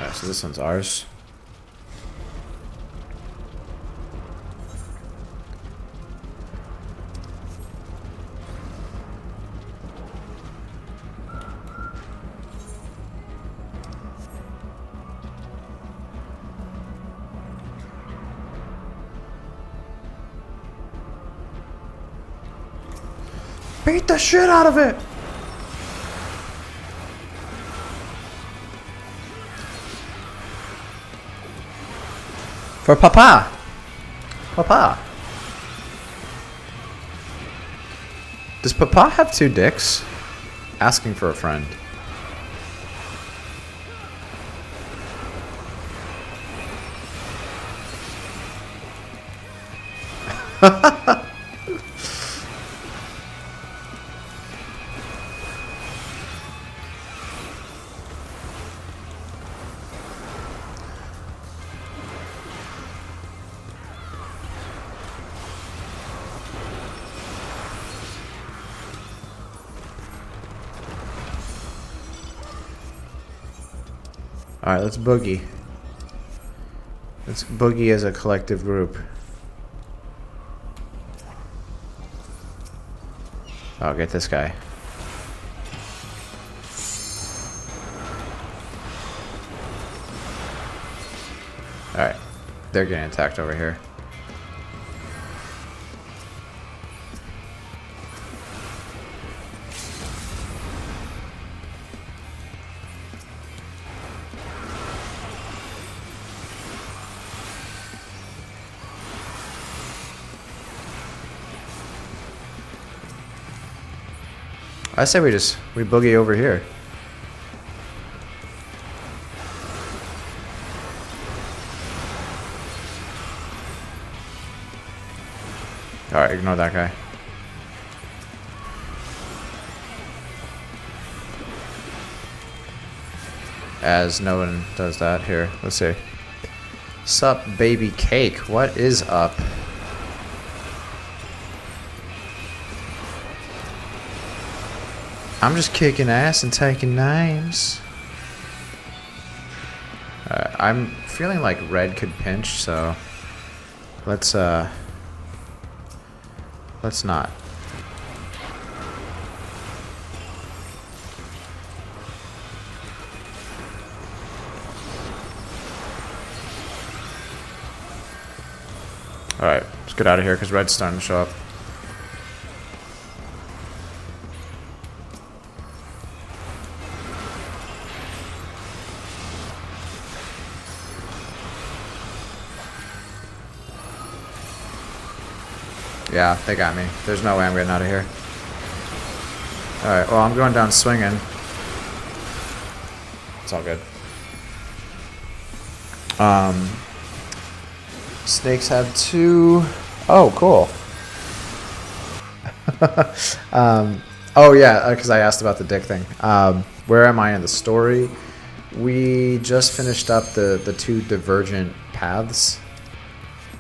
Okay, so this one's ours. Beat the shit out of it! For Papa! Papa! Does Papa have two dicks? Asking for a friend. Alright, let's boogie. Let's boogie as a collective group. Oh, get this guy. Alright. They're getting attacked over here. I say we boogie over here. Alright, ignore that guy. As no one does that here. Let's see. Sup, baby cake? What is up? I'm just kicking ass and taking names. I'm feeling like red could pinch, so let's not. Alright, let's get out of here because red's starting to show up. Yeah, they got me. There's no way I'm getting out of here. Alright, well, I'm going down swinging. It's all good. Snakes have two... Oh, cool. Oh, yeah, because I asked about the dick thing. Where am I in the story? We just finished up the two divergent paths.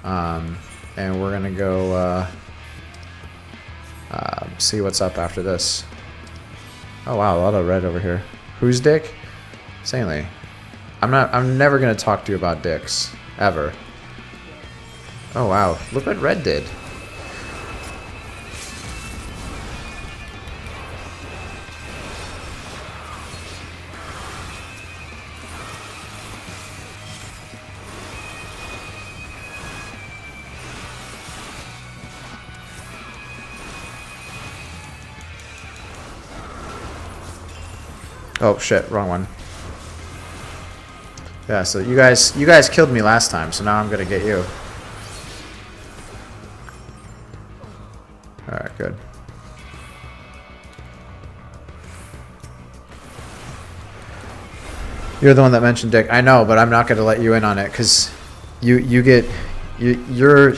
And we're going to go... see what's up after this. Oh wow, a lot of red over here. Who's dick? Saintly. I'm never gonna talk to you about dicks. Ever. Oh wow, look what red did. Oh shit, wrong one. Yeah, so you guys killed me last time, so now I'm gonna get you. Alright, good. You're the one that mentioned dick. I know, but I'm not gonna let you in on it, cause you're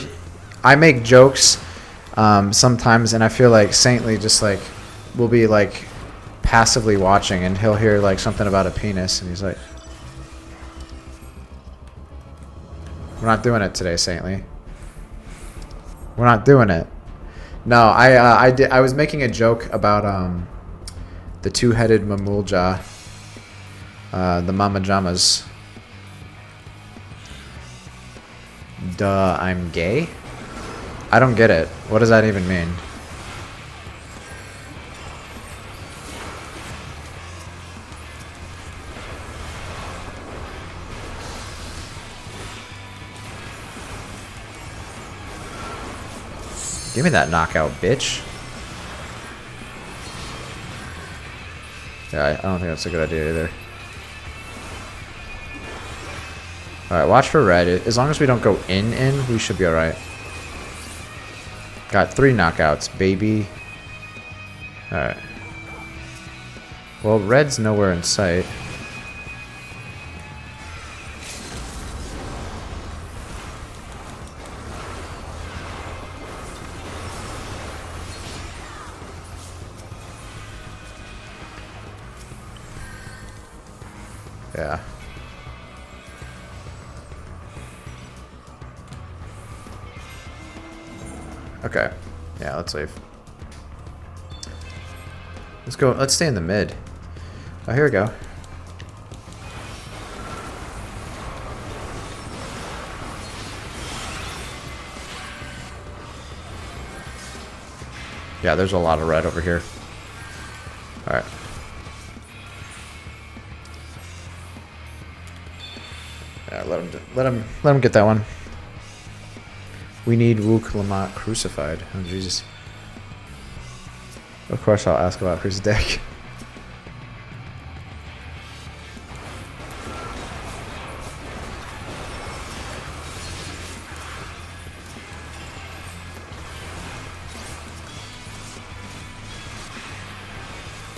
I make jokes sometimes, and I feel like Saintly just like will be like passively watching, and he'll hear like something about a penis, and he's like, "We're not doing it today, Saintly. We're not doing it." No, I was making a joke about the two-headed mamulja, the mama jamas, Duh, I'm gay? I don't get it. What does that even mean? Give me that knockout, bitch. Yeah, I don't think that's a good idea either. Alright, watch for red. As long as we don't go in, we should be alright. Got 3 knockouts, baby. Alright. Well, red's nowhere in sight. Yeah. Okay. Yeah, let's leave. Let's go. Let's stay in the mid. Oh, here we go. Yeah, there's a lot of red over here. All right. Yeah, let him get that one. We need Wook Lamont crucified. Oh Jesus. Of course I'll ask about his deck.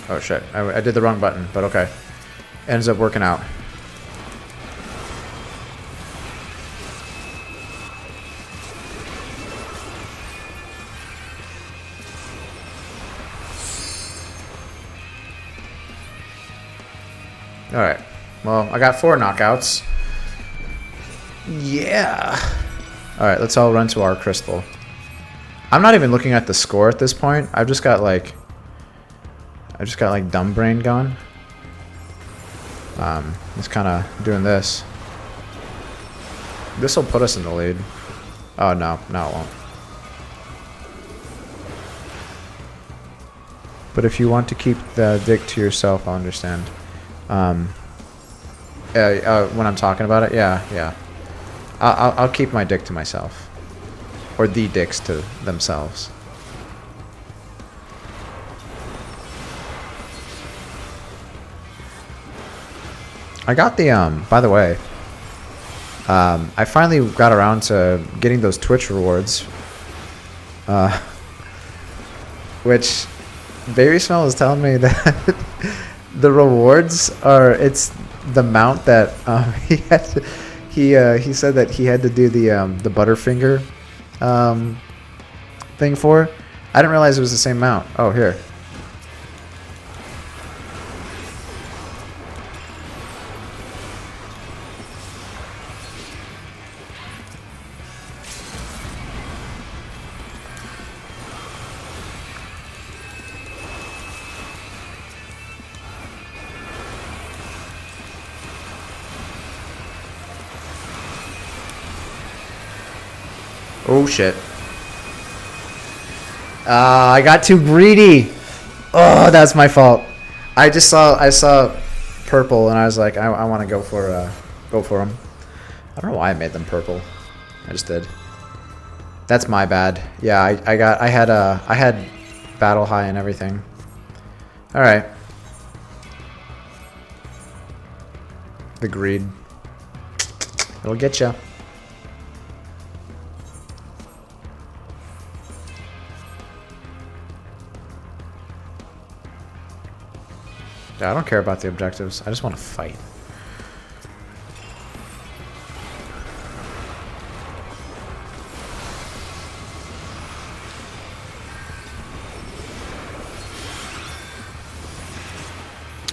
Oh shit, I did the wrong button, but okay. Ends up working out. Alright, well, I got 4 knockouts. Yeah. Alright, let's all run to our crystal. I'm not even looking at the score at this point. I've just got like dumb brain going. Just kind of doing this. This will put us in the lead. Oh no, it won't. But if you want to keep the dick to yourself, I'll understand. When I'm talking about it, yeah. I'll keep my dick to myself, or the dicks to themselves. I got the by the way, I finally got around to getting those Twitch rewards, which Baby Smell is telling me that the rewards are, it's the mount that he had to, he said that he had to do the Butterfinger thing for. I didn't realize it was the same mount. Oh, here. Oh shit. I got too greedy. Oh, that's my fault. I saw purple and I was like, I want to go for them. I don't know why I made them purple. I just did. That's my bad. Yeah, I had battle high and everything. All right. The greed. It'll get you. Yeah, I don't care about the objectives. I just want to fight.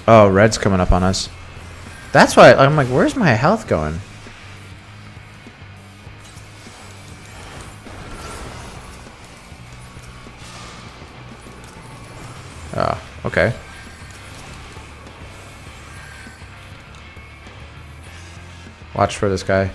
Oh, red's coming up on us. That's why I'm like, where's my health going? Oh, okay. Watch for this guy.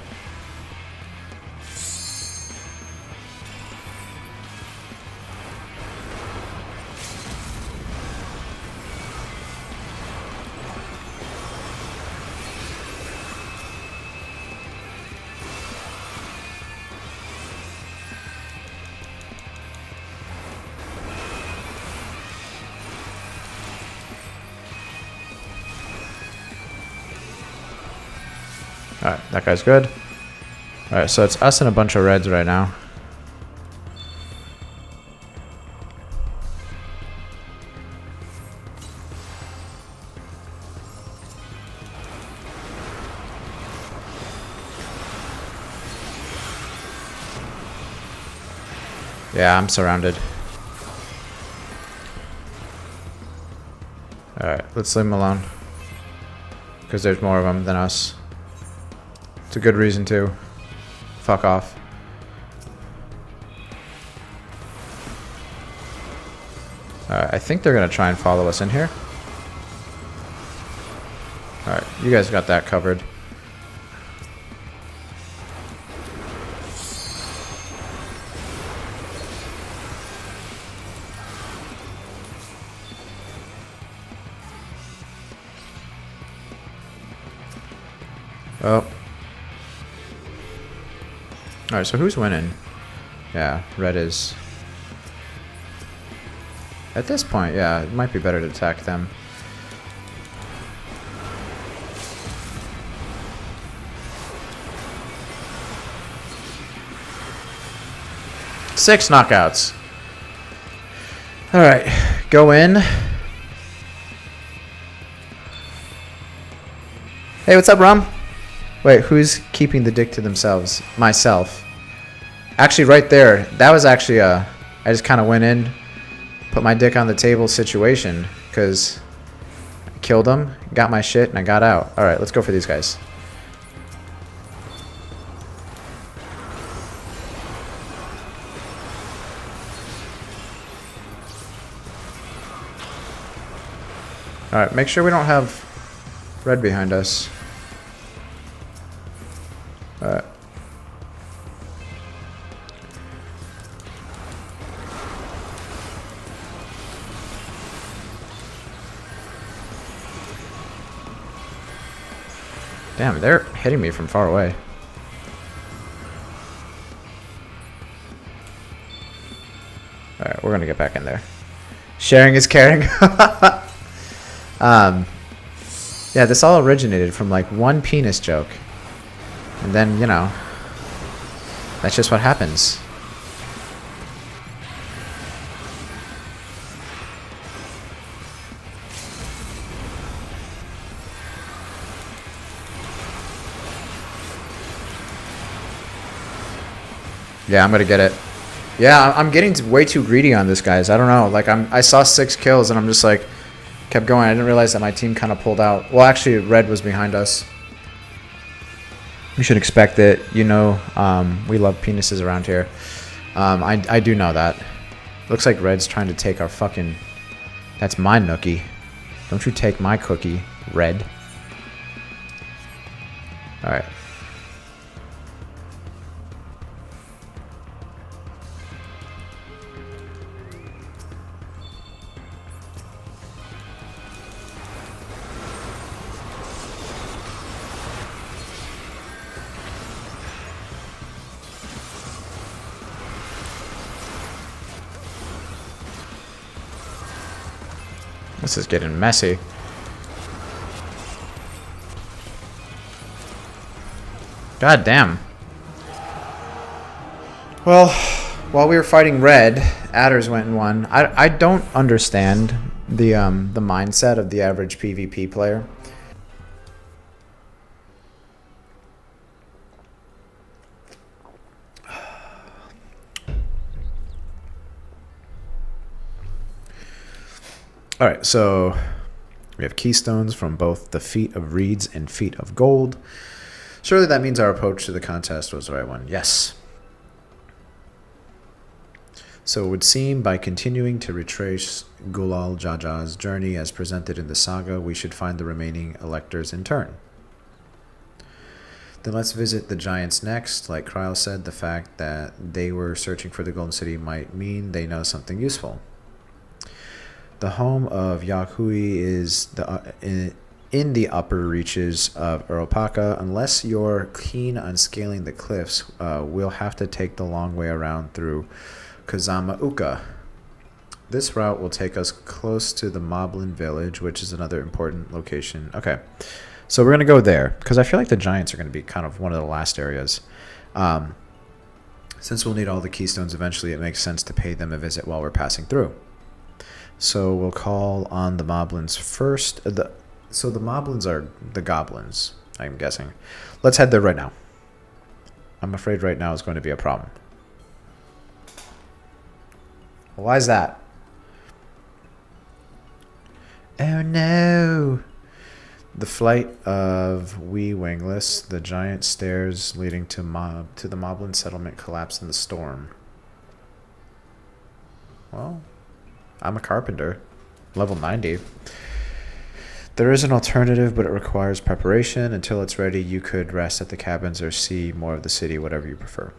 Alright, that guy's good. Alright, so it's us and a bunch of reds right now. Yeah, I'm surrounded. Alright, let's leave him alone. Because there's more of them than us. It's a good reason to. Fuck off. Alright, I think they're going to try and follow us in here. Alright, you guys got that covered. Oh. Alright, so who's winning? Yeah, red is. At this point, yeah, it might be better to attack them. Six knockouts. Alright, go in. Hey, what's up, Rum? Wait, who's keeping the dick to themselves? Myself. Actually, right there, that was actually I just kind of went in, put my dick on the table situation, because I killed him, got my shit, and I got out. Alright, let's go for these guys. Alright, make sure we don't have red behind us. Alright. Damn, they're hitting me from far away. Alright, we're gonna get back in there. Sharing is caring. Yeah, this all originated from like one penis joke. And then, you know, that's just what happens. Yeah, I'm gonna get it. Yeah, I'm getting way too greedy on this, guys. I don't know. Like, I saw 6 kills, and I'm just like, kept going. I didn't realize that my team kind of pulled out. Well, actually, red was behind us. You should expect it. You know, we love penises around here. I do know that. Looks like red's trying to take our fucking... That's my nookie. Don't you take my cookie, red. Alright. This is getting messy. God damn. Well, while we were fighting red, adders went and won. I don't understand the mindset of the average PvP player. Alright, so we have keystones from both the Feet of Reeds and Feet of Gold. Surely that means our approach to the contest was the right one. Yes. So it would seem by continuing to retrace Gulal Jaja's journey as presented in the saga, we should find the remaining electors in turn. Then let's visit the giants next. Like Kryl said, the fact that they were searching for the Golden City might mean they know something useful. The home of Yahui is in the upper reaches of Uropaka. Unless you're keen on scaling the cliffs, we'll have to take the long way around through Kazama Uka. This route will take us close to the Moblin village, which is another important location. Okay, So we're going to go there because I feel like the Giants are going to be kind of one of the last areas. Since we'll need all the keystones eventually, it makes sense to pay them a visit while we're passing through. So we'll call on the Moblins first. So the Moblins are the goblins, I'm guessing. Let's head there right now. I'm afraid right now is going to be a problem. Why is that? Oh no! The flight of wee wingless, the giant stairs leading to the Moblin settlement collapsed in the storm. Well, I'm a carpenter. Level 90. There is an alternative, but it requires preparation. Until it's ready, you could rest at the cabins or see more of the city, whatever you prefer.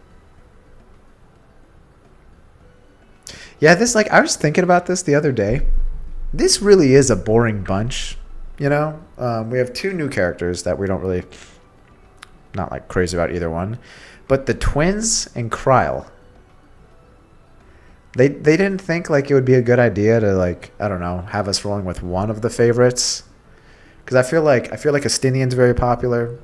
Yeah, I was thinking about this the other day. This really is a boring bunch, you know? We have 2 new characters that we don't really, not like crazy about either one. But the twins and Kryle, they didn't think like it would be a good idea to, like, I don't know, have us rolling with one of the favorites. Because I feel like Astinian's very popular.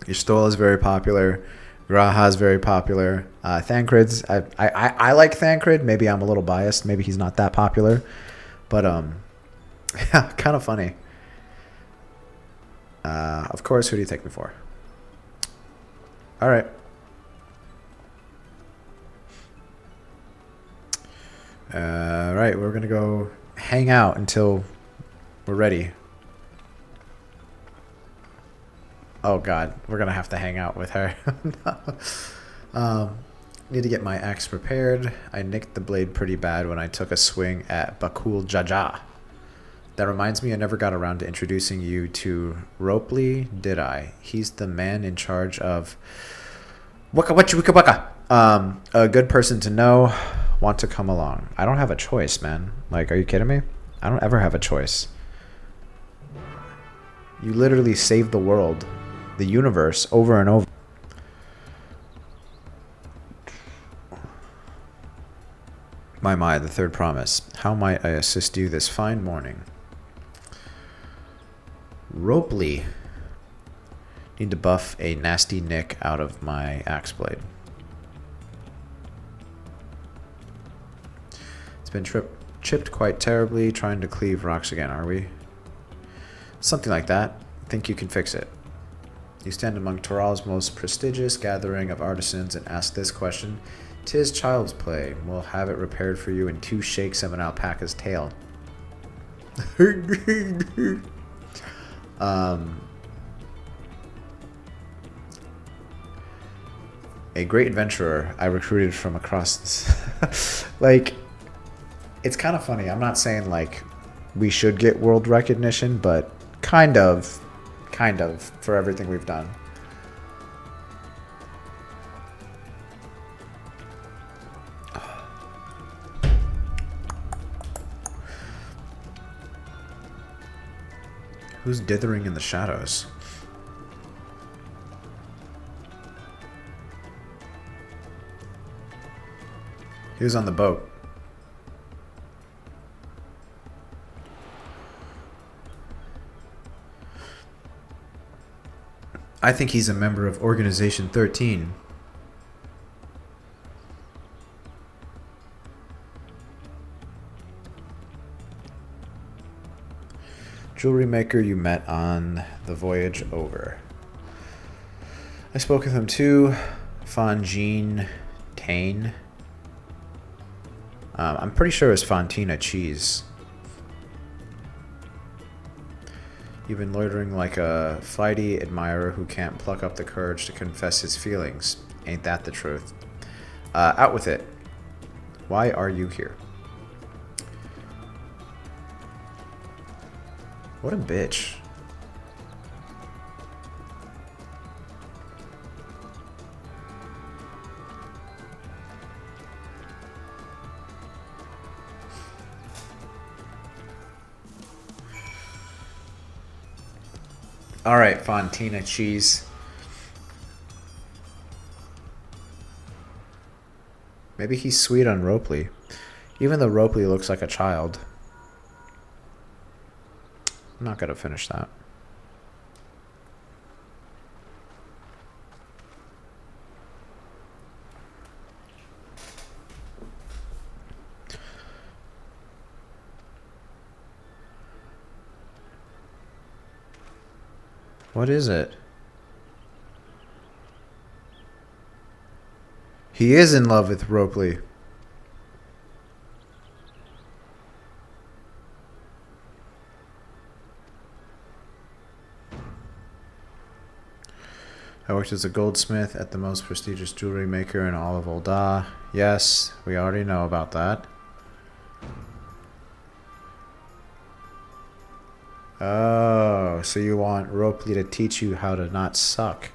Ystola's very popular. Graha's very popular. Thancred's, I like Thancred. Maybe I'm a little biased. Maybe he's not that popular. But, yeah, kind of funny. Of course, who do you take me for? All right. All right, we're going to go hang out until we're ready. Oh, God. We're going to have to hang out with her. No. Need to get my axe prepared. I nicked the blade pretty bad when I took a swing at Bakul Jaja. That reminds me, I never got around to introducing you to Ropely, did I? He's the man in charge of Waka Wacha Wika Waka. A good person to know. Want to come along. I don't have a choice, man. Like, are you kidding me? I don't ever have a choice. You literally saved the world, the universe, over and over. My, the third promise. How might I assist you this fine morning? Ropely. Need to buff a nasty nick out of my axe blade. It's been chipped quite terribly, trying to cleave rocks again, are we? Something like that. Think you can fix it. You stand among Toral's most prestigious gathering of artisans and ask this question. 'Tis child's play. We'll have it repaired for you in 2 shakes of an alpaca's tail. A great adventurer I recruited from across like, it's kind of funny. I'm not saying like we should get world recognition, but kind of for everything we've done. Who's dithering in the shadows? He was on the boat. I think he's a member of Organization 13. Jewelry maker you met on the voyage over. I spoke with him too. Fongine Tane. I'm pretty sure it was Fontina Cheese. You've been loitering like a flighty admirer who can't pluck up the courage to confess his feelings. Ain't that the truth? Out with it. Why are you here? What a bitch. Alright, Fontina Cheese. Maybe he's sweet on Ropely. Even though Ropely looks like a child. I'm not gonna finish that. What is it? He is in love with Ropley. I worked as a goldsmith at the most prestigious jewelry maker in all of Olda. Yes, we already know about that. Oh, so you want Ropley to teach you how to not suck.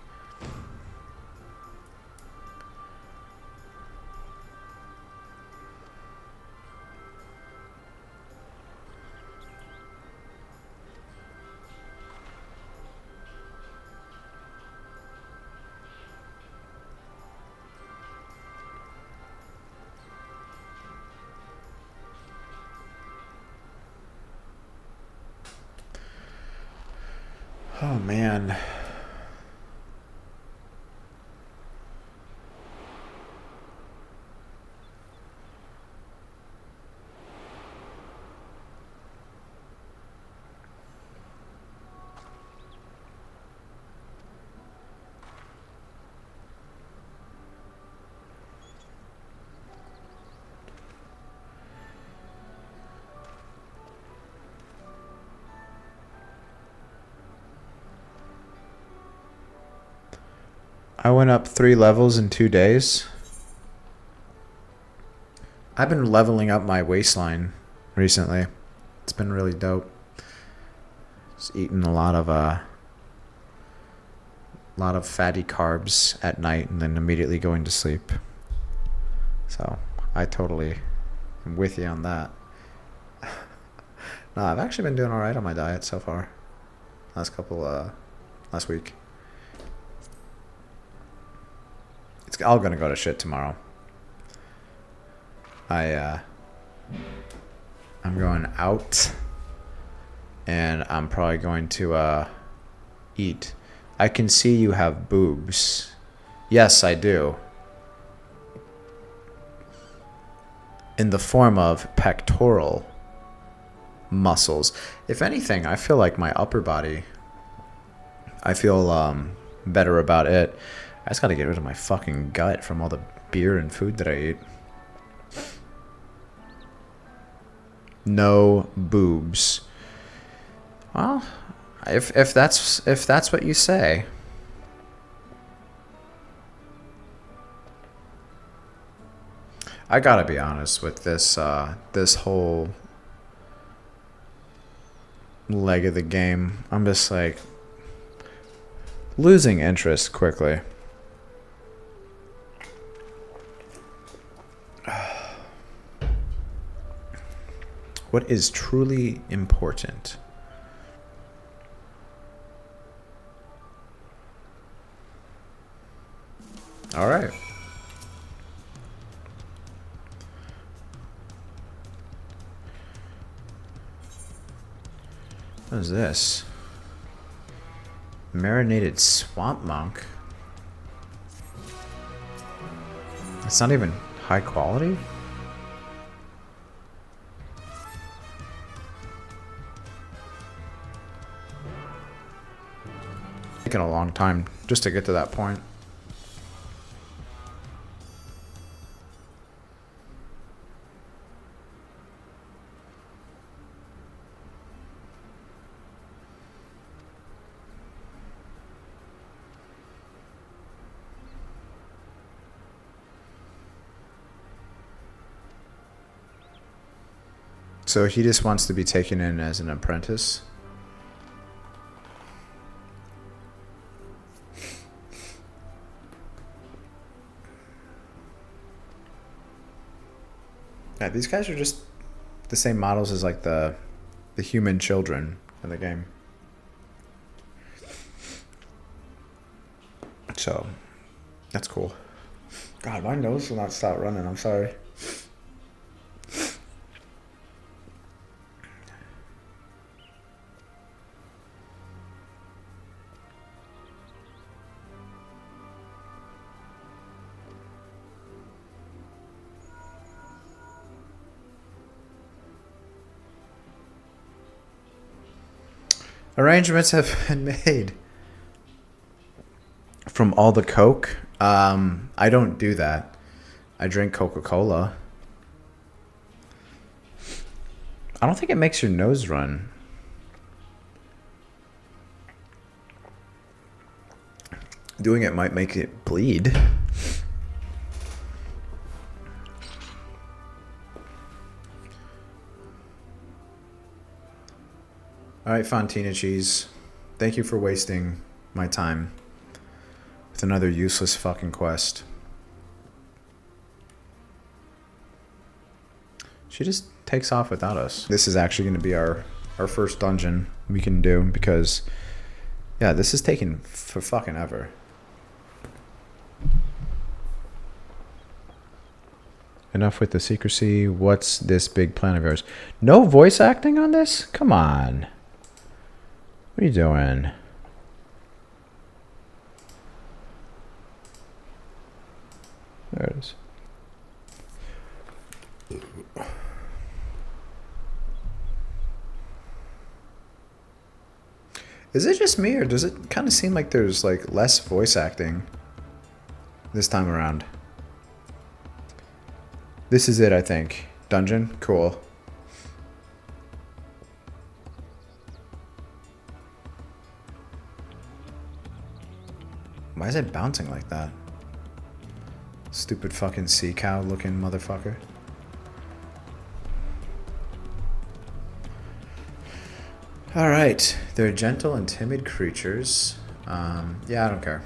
Oh, man. I went up 3 levels in 2 days. I've been leveling up my waistline recently. It's been really dope. Just eating a lot of fatty carbs at night and then immediately going to sleep. So I totally am with you on that. No, I've actually been doing all right on my diet so far. Last week. It's all gonna go to shit tomorrow. I'm going out, and I'm probably going to eat. I can see you have boobs. Yes, I do. In the form of pectoral muscles. If anything, I feel like my upper body, I feel better about it. I just gotta get rid of my fucking gut from all the beer and food that I eat. No boobs. Well, if that's what you say. I gotta be honest with this this whole leg of the game. I'm just like losing interest quickly. What is truly important? All right. What is this? Marinated swamp monk. It's not even high quality? Taken a long time just to get to that point. So he just wants to be taken in as an apprentice. Yeah, these guys are just the same models as like the human children in the game. So that's cool. God, my nose will not stop running. I'm sorry. Arrangements have been made. From all the Coke? I don't do that. I drink Coca-Cola. I don't think it makes your nose run. Doing it might make it bleed. Alright, Fontina Cheese. Thank you for wasting my time with another useless fucking quest. She just takes off without us. This is actually going to be our first dungeon we can do because, yeah, this is taking for fucking ever. Enough with the secrecy. What's this big plan of yours? No voice acting on this? Come on. What are you doing? There it is. Is it just me, or does it kind of seem like there's like less voice acting this time around? This is it, I think. Dungeon? Cool. Why is it bouncing like that? Stupid fucking sea cow looking motherfucker. Alright. They're gentle and timid creatures. Yeah, I don't care.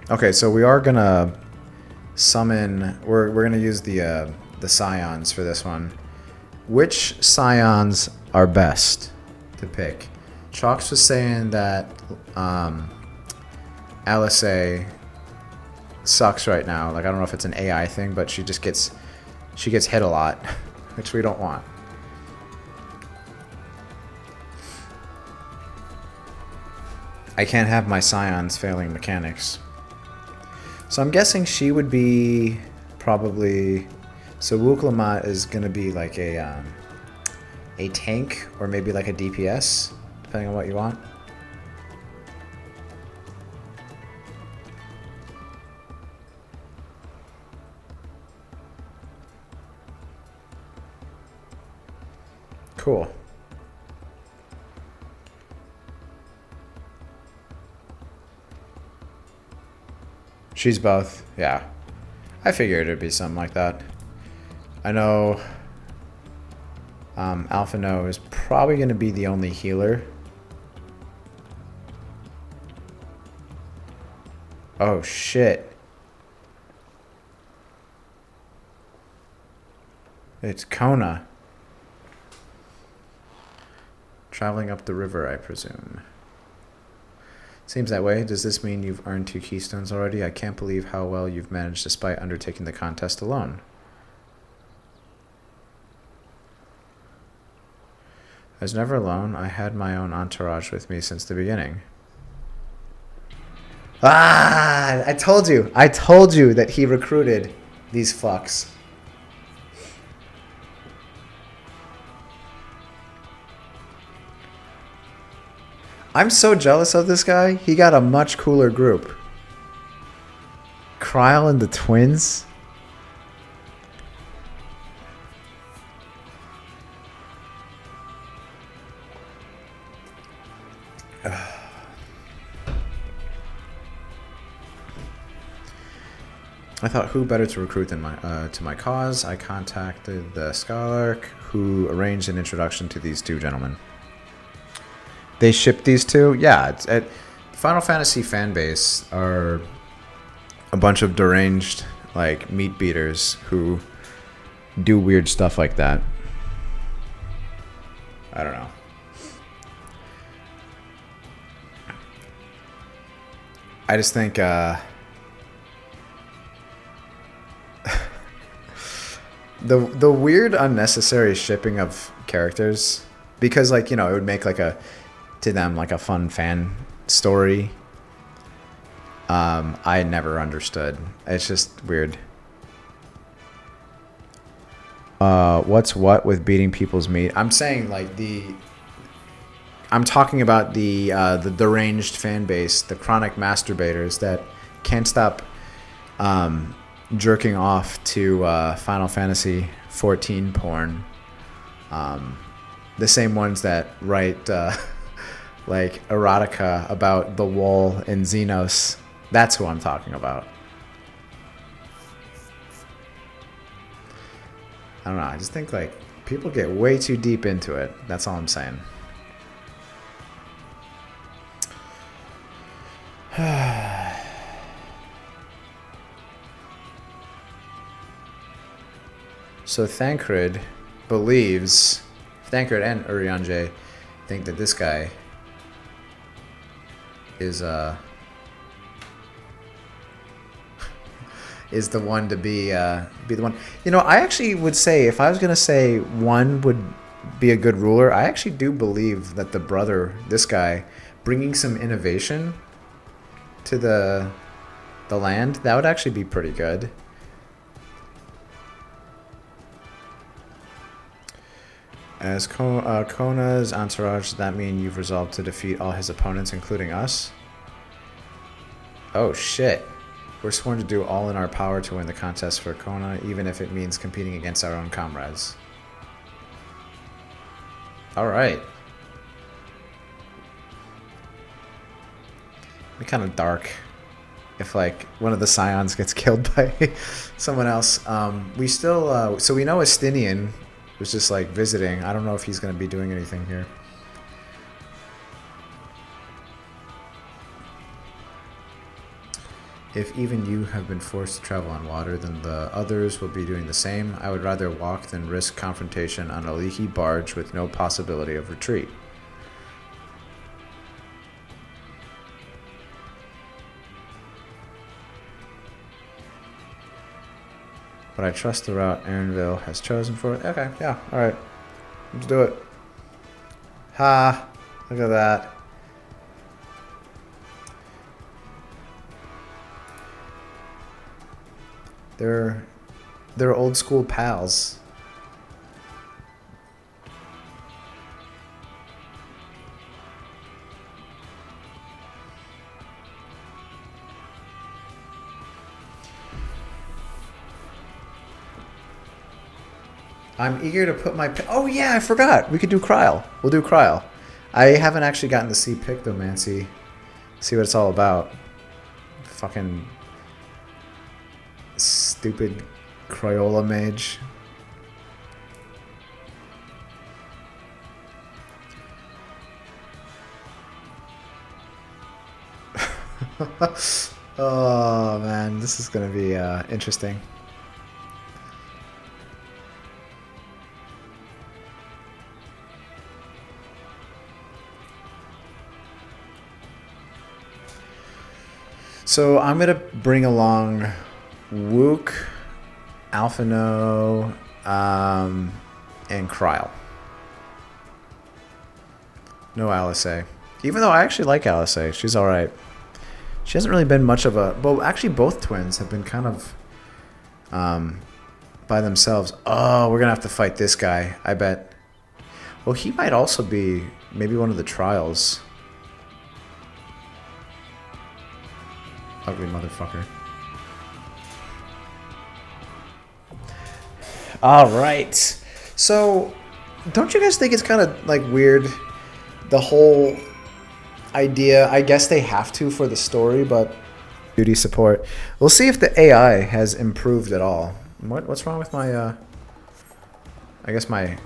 Okay, so we are gonna summon... We're gonna use the scions for this one. Which scions are best to pick? Chalks was saying that Alice sucks right now. Like, I don't know if it's an AI thing, but she gets hit a lot, which we don't want. I can't have my scions failing mechanics. So I'm guessing she would be probably... So Wuklamat is going to be like a tank or maybe like a DPS, depending on what you want. Cool. She's both, yeah. I figured it'd be something like that. I know Alpha No is probably going to be the only healer. Oh, shit. It's Kona. Traveling up the river, I presume. Seems that way. Does this mean you've earned 2 keystones already? I can't believe how well you've managed despite undertaking the contest alone. I was never alone. I had my own entourage with me since the beginning. Ah! I told you! I told you that he recruited these fucks. I'm so jealous of this guy. He got a much cooler group. Kryle and the twins? I thought, who better to recruit than to my cause? I contacted the Scholark, who arranged an introduction to these 2 gentlemen. They shipped these 2? Yeah, Final Fantasy fan base are a bunch of deranged, like, meat beaters who do weird stuff like that. I don't know. I just think, the weird, unnecessary shipping of characters, because, like, you know, it would make, like, to them, like, a fun fan story. I never understood. It's just weird. What's what with beating people's meat? I'm saying, like, I'm talking about the deranged fan base, the chronic masturbators that can't stop jerking off to Final Fantasy 14 porn. The same ones that write like erotica about the wall in Xenos. That's who I'm talking about. I don't know. I just think like people get way too deep into it. That's all I'm saying. So Thancred believes, Thancred and Urianger think that this guy is the one to be the one. You know, I actually would say, if I was gonna say one would be a good ruler, I actually do believe that the brother, this guy, bringing some innovation to the land, that would actually be pretty good. As Kona's entourage, does that mean you've resolved to defeat all his opponents, including us? Oh shit. We're sworn to do all in our power to win the contest for Kona, even if it means competing against our own comrades. Alright. Be kind of dark if like one of the scions gets killed by someone else. We still so we know Estinian was just like visiting. I don't know if he's going to be doing anything here. If even you have been forced to travel on water, then the others will be doing the same. I would rather walk than risk confrontation on a leaky barge with no possibility of retreat. But I trust the route Aaronville has chosen for it. Okay, yeah, alright. Let's do it. Ha! Look at that. They're old school pals. I'm eager to put my... Oh yeah, I forgot. We could do Kryl. We'll do Kryl. I haven't actually gotten to see Pictomancy. See what it's all about. Fucking stupid Crayola mage. Oh man, this is gonna be interesting. So I'm gonna bring along Wook, Alphino, and Kryl. No Alisei. Even though I actually like Alisei, she's alright. She hasn't really been much of a... Well, actually both twins have been kind of by themselves. Oh, we're gonna have to fight this guy, I bet. Well, he might also be maybe one of the trials. Ugly motherfucker. Alright. So, don't you guys think it's kind of like weird? The whole idea, I guess they have to for the story, but duty support. We'll see if the AI has improved at all. What's wrong with my I guess my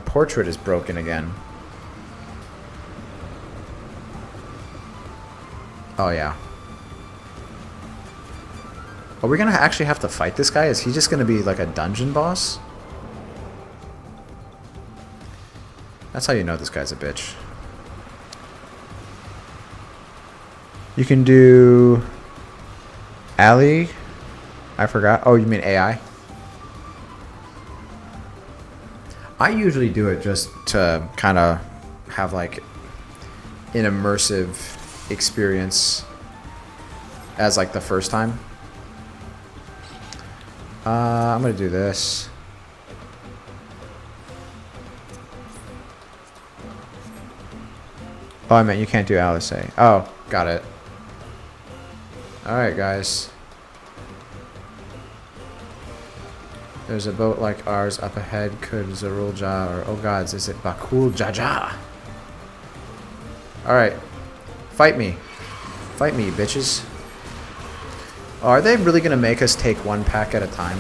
portrait is broken again. Oh yeah. Are we gonna actually have to fight this guy? Is he just gonna be like a dungeon boss? That's how you know this guy's a bitch. You can do Ali. I forgot. Oh, you mean AI? I usually do it just to kind of have like an immersive experience as like the first time. I'm gonna do this. Oh, I meant you can't do Alice. Oh, got it. Alright, guys. There's a boat like ours up ahead. Could Zarulja or oh gods, is it Bakul Jaja? Alright. Fight me. Fight me, bitches. Oh, are they really gonna make us take one pack at a time?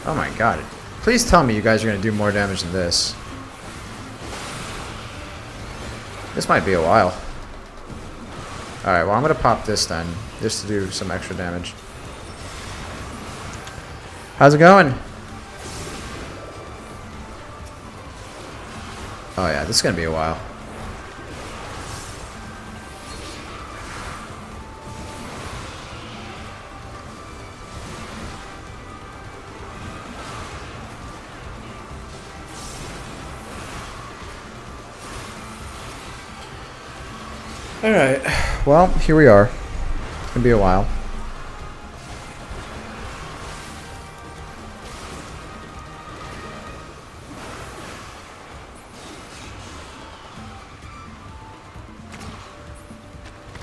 Oh my god. Please tell me you guys are gonna do more damage than this. This might be a while. Alright, well I'm gonna pop this then, just to do some extra damage. How's it going? Oh yeah, this is gonna be a while. Alright, well, here we are. It's gonna be a while.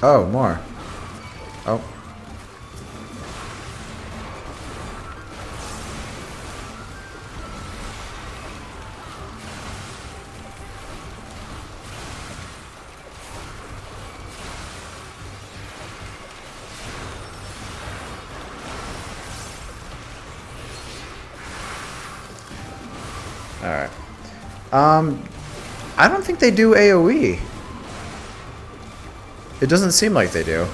Oh, more. Oh. Alright. I don't think they do AoE. It doesn't seem like they do.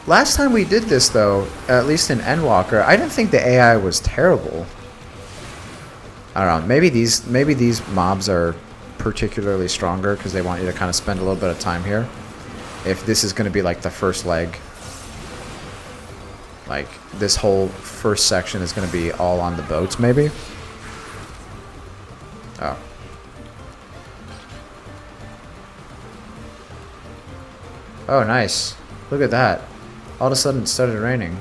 Last time we did this, though, at least in Endwalker, I didn't think the AI was terrible. I don't know. Maybe these mobs are particularly stronger because they want you to kind of spend a little bit of time here. If this is going to be like the first leg, like this whole first section is going to be all on the boats, maybe. Oh. Oh, nice. Look at that. All of a sudden it started raining.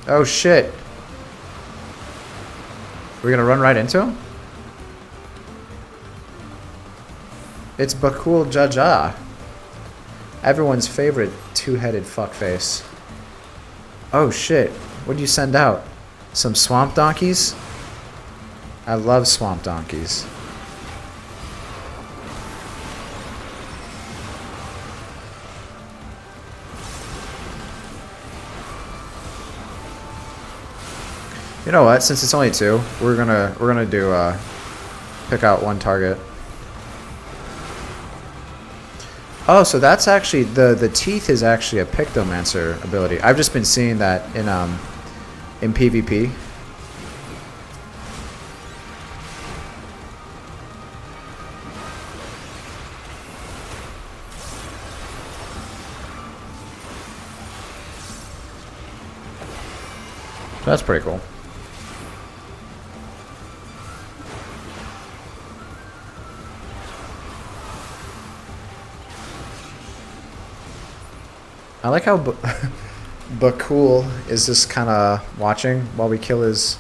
Oh, shit. We're gonna run right into him? It's Bakul Jaja. Everyone's favorite two-headed fuckface. Oh, shit. What'd you send out? Some swamp donkeys? I love swamp donkeys. You know what? Since it's only two, we're gonna do pick out one target. Oh, so that's actually the teeth is actually a Pictomancer ability. I've just been seeing that in PvP. That's pretty cool. I like how Bakul is just kind of watching while we kill his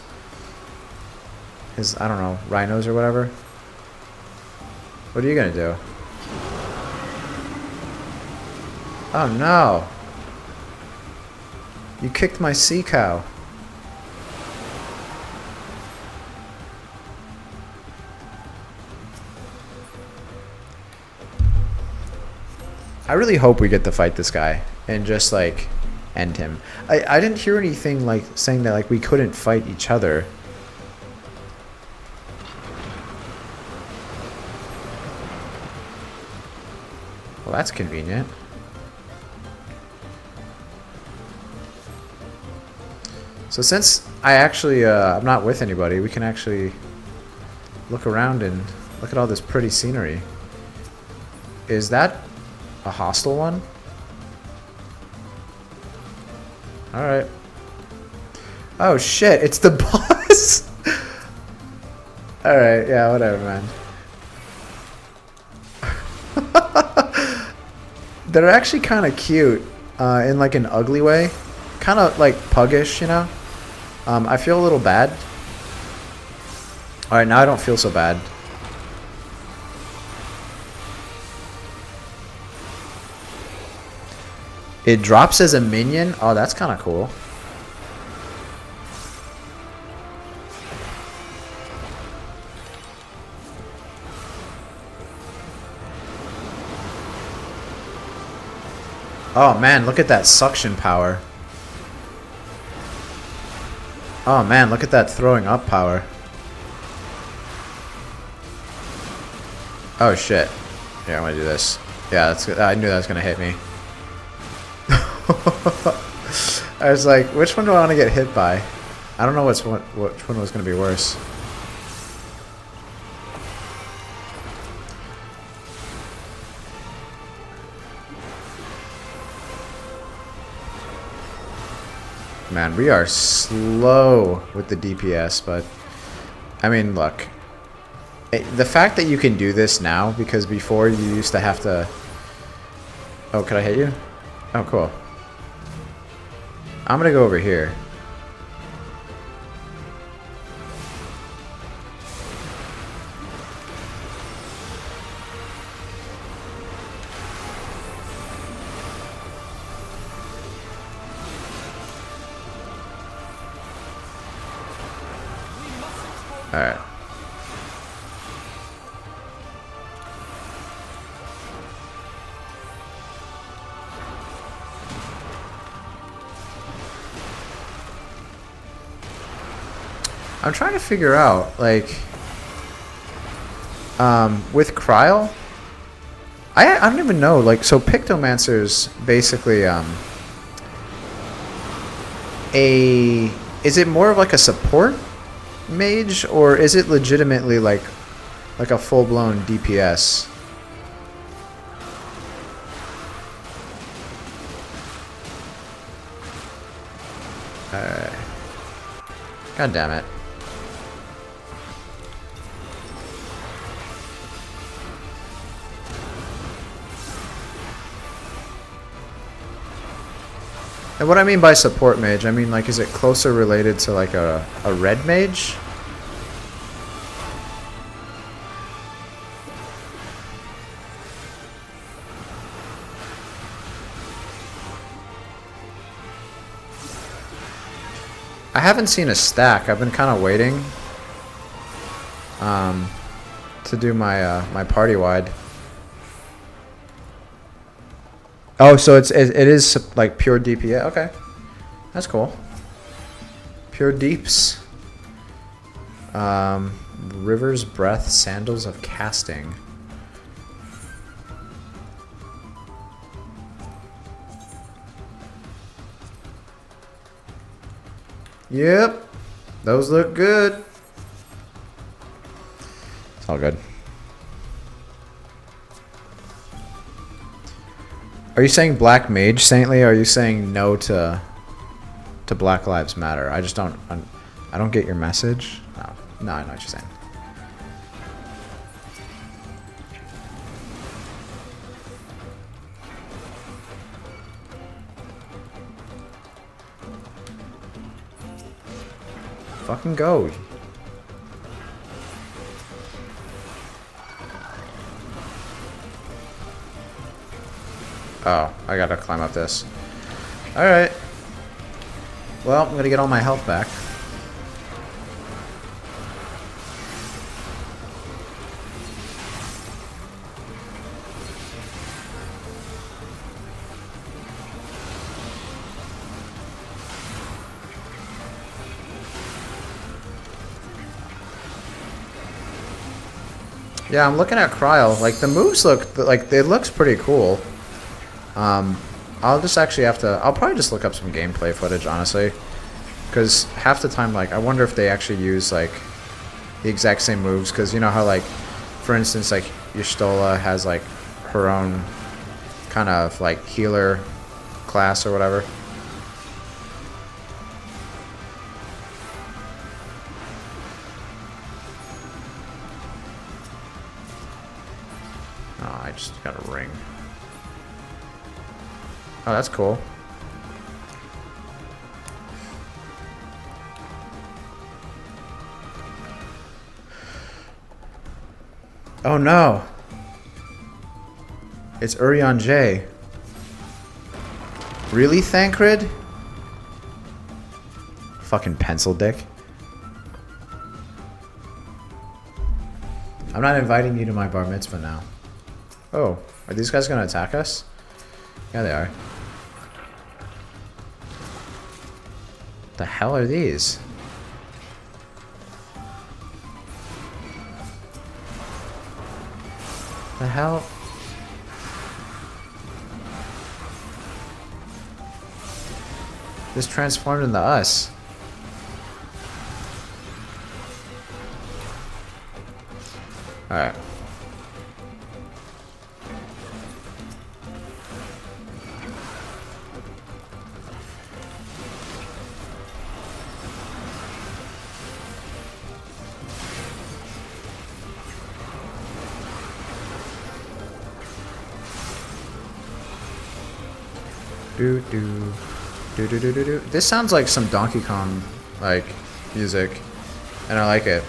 I don't know, rhinos or whatever. What are you gonna do? Oh no! You kicked my sea cow. I really hope we get to fight this guy and just like end him. I didn't hear anything like saying that like we couldn't fight each other. Well, that's convenient. So since I actually I'm not with anybody, we can actually look around and look at all this pretty scenery. Is that a hostile one? Alright. Oh shit, it's the boss! Alright, yeah, whatever, man. They're actually kind of cute in like an ugly way. Kind of like puggish, you know? I feel a little bad. Alright, now I don't feel so bad. It drops as a minion? Oh, that's kind of cool. Oh man, look at that suction power. Oh man, look at that throwing up power. Oh shit. Yeah, I'm gonna do this. Yeah, that's. I knew that was gonna hit me. I was like, which one do I want to get hit by? I don't know which one was gonna be worse. Man, we are slow with the DPS, but I mean, look. The fact that you can do this now, because before you used to have to... Oh, could I hit you? Oh, cool. I'm gonna go over here. Alright. I'm trying to figure out, like, with Cryle, I don't even know, like, so Pictomancer's basically, is it more of like a support mage, or is it legitimately like a full-blown DPS? Alright. God damn it. And what I mean by support mage, I mean, like, is it closer related to like a red mage? I haven't seen a stack. I've been kind of waiting to do my my party wide. Oh, so it is like pure DPS. Okay, that's cool. Pure deeps. River's breath, sandals of casting. Yep, those look good. It's all good. Are you saying Black Mage, Saintly? Or are you saying no to Black Lives Matter? I just don't. I don't get your message. No, I know what you're saying. Fucking go. Oh, I gotta climb up this. Alright. Well, I'm gonna get all my health back. Yeah, I'm looking at Cryle. Like, the moves look, like, it looks pretty cool. I'll just actually have to, I'll probably just look up some gameplay footage, honestly. Because half the time, like, I wonder if they actually use, like, the exact same moves. Because you know how, like, for instance, like, Y'shtola has, like, her own kind of, like, healer class or whatever. Oh, I just got a ring. Oh, that's cool. Oh no! It's Urion J. Really, Thancred? Fucking pencil dick. I'm not inviting you to my bar mitzvah now. Oh, are these guys gonna attack us? Yeah, they are. The hell are these? The hell? This transformed into us. Alright. Do do do do do do do. This sounds like some Donkey Kong like music, and I like it.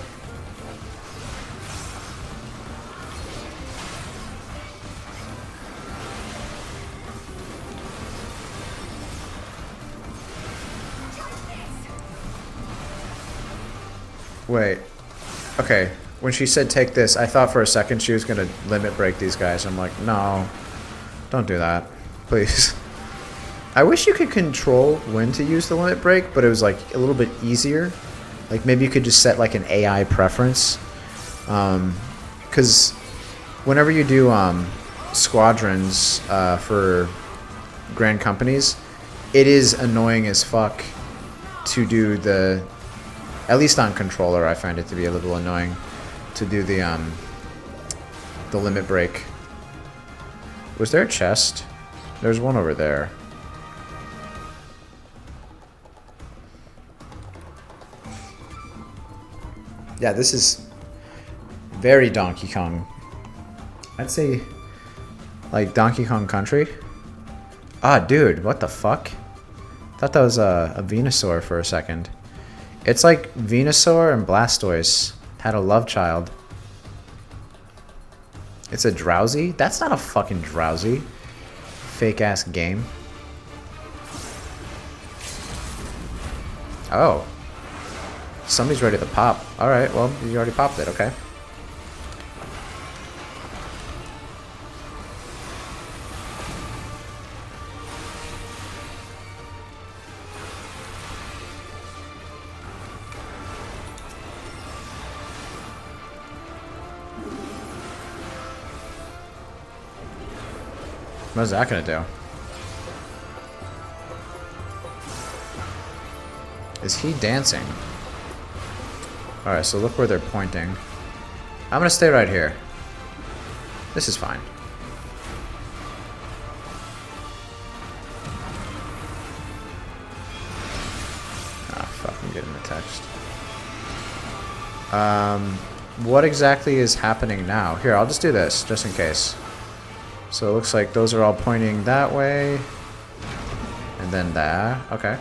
Wait. Okay. When she said take this, I thought for a second she was gonna limit break these guys. I'm like, no, don't do that, please. I wish you could control when to use the limit break, but it was like a little bit easier. Like maybe you could just set like an AI preference. Because whenever you do squadrons for grand companies, it is annoying as fuck to do the, at least on controller, I find it to be a little annoying to do the limit break. Was there a chest? There's one over there. Yeah, this is very Donkey Kong. I'd say like Donkey Kong Country. Ah, dude, what the fuck? Thought that was a Venusaur for a second. It's like Venusaur and Blastoise had a love child. It's a Drowsy? That's not a fucking Drowsy. Fake ass game. Oh. Somebody's ready to pop. Alright, well, you already popped it, okay. What is that gonna do? Is he dancing? Alright, so look where they're pointing. I'm gonna stay right here. This is fine. Ah, fuck, I'm getting the text. What exactly is happening now? Here, I'll just do this, just in case. So it looks like those are all pointing that way. And then that. Okay.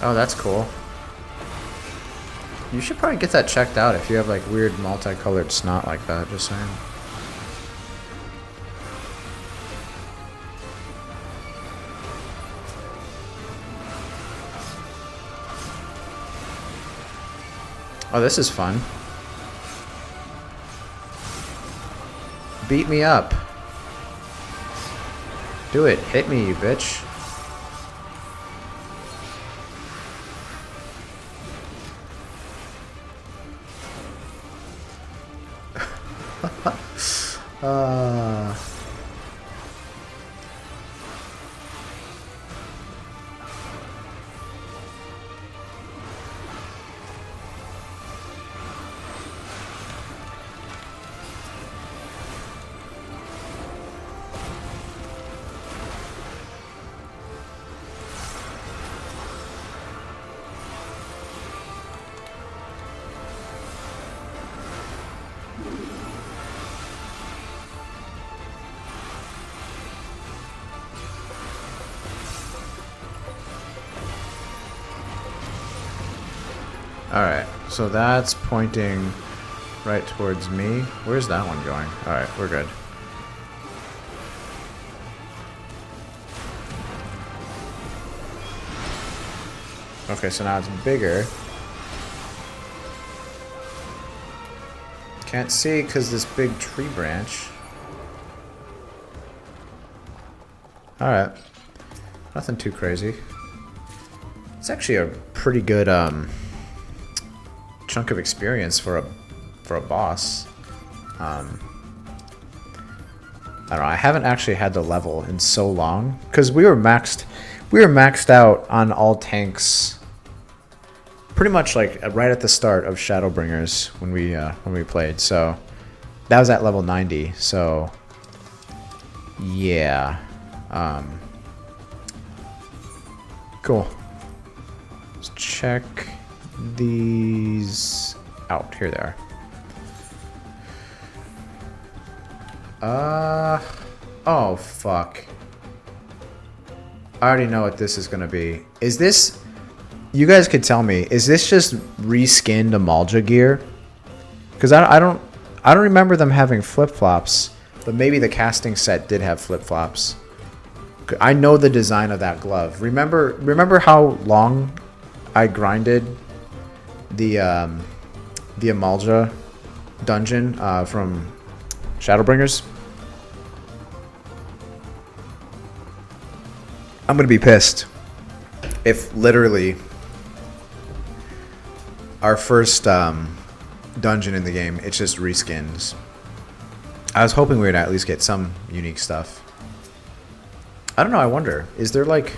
Oh, that's cool. You should probably get that checked out if you have like weird multicolored snot like that, just saying. Oh, this is fun. Beat me up. Do it. Hit me, you bitch. Alright, so that's pointing right towards me. Where's that one going? Alright, we're good. Okay, so now it's bigger. Can't see because this big tree branch. Alright. Nothing too crazy. It's actually a pretty good chunk of experience for a boss. I don't know, I haven't actually had the level in so long. Because we were maxed out on all tanks pretty much like right at the start of Shadowbringers when we played. So that was at level 90. So yeah. Cool. Let's check these out. Here they are. Oh fuck. I already know what this is gonna be. Is this... You guys could tell me, is this just reskinned Amalja gear? Because I don't remember them having flip-flops, but maybe the casting set did have flip-flops. I know the design of that glove. Remember how long I grinded the Amalja dungeon from Shadowbringers? I'm gonna be pissed if literally our first dungeon in the game, it's just reskins. I was hoping we would at least get some unique stuff. I don't know, I wonder, is there like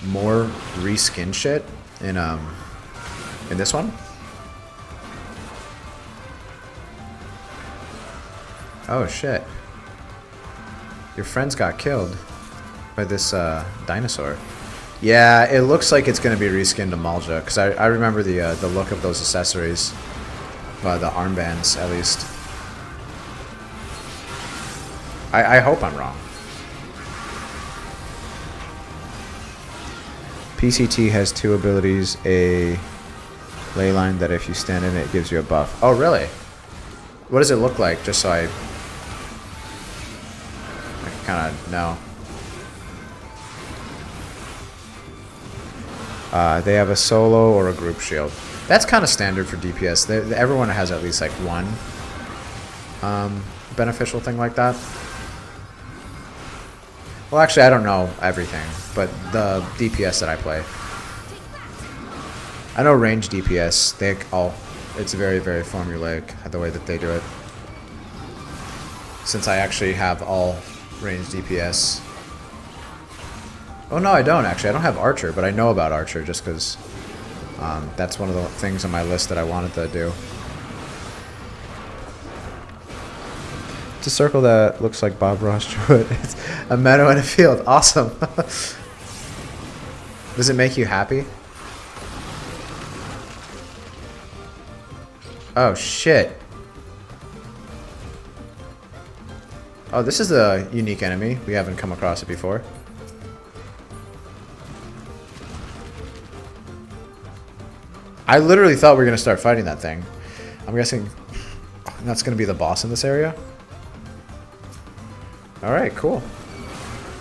more reskin shit in this one? Oh shit. Your friends got killed by this dinosaur. Yeah, it looks like it's going to be reskinned to Amalja, because I remember the look of those accessories. The armbands, at least. I hope I'm wrong. PCT has two abilities, a ley line that if you stand in it gives you a buff. Oh, really? What does it look like, just so I kind of know? They have a solo or a group shield. That's kind of standard for DPS. Everyone has at least like one beneficial thing like that. Well, actually, I don't know everything, but the DPS that I play. I know range DPS, it's very, very formulaic, the way that they do it. Since I actually have all range DPS. Oh, no, I don't, actually. I don't have Archer, but I know about Archer just because that's one of the things on my list that I wanted to do. It's a circle that looks like Bob Ross drew it. It's a meadow and a field. Awesome. Does it make you happy? Oh, shit. Oh, this is a unique enemy. We haven't come across it before. I literally thought we were going to start fighting that thing. I'm guessing that's going to be the boss in this area. Alright, cool.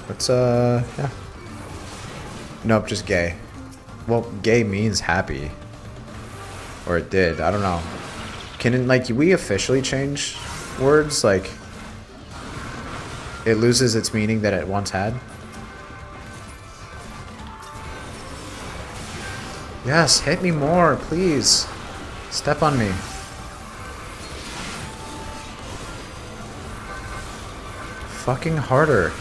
Let's, yeah. Nope, just gay. Well, gay means happy. Or it did, I don't know. Can it, like, we officially change words? Like, it loses its meaning that it once had? Yes, hit me more, please. Step on me. Fucking harder.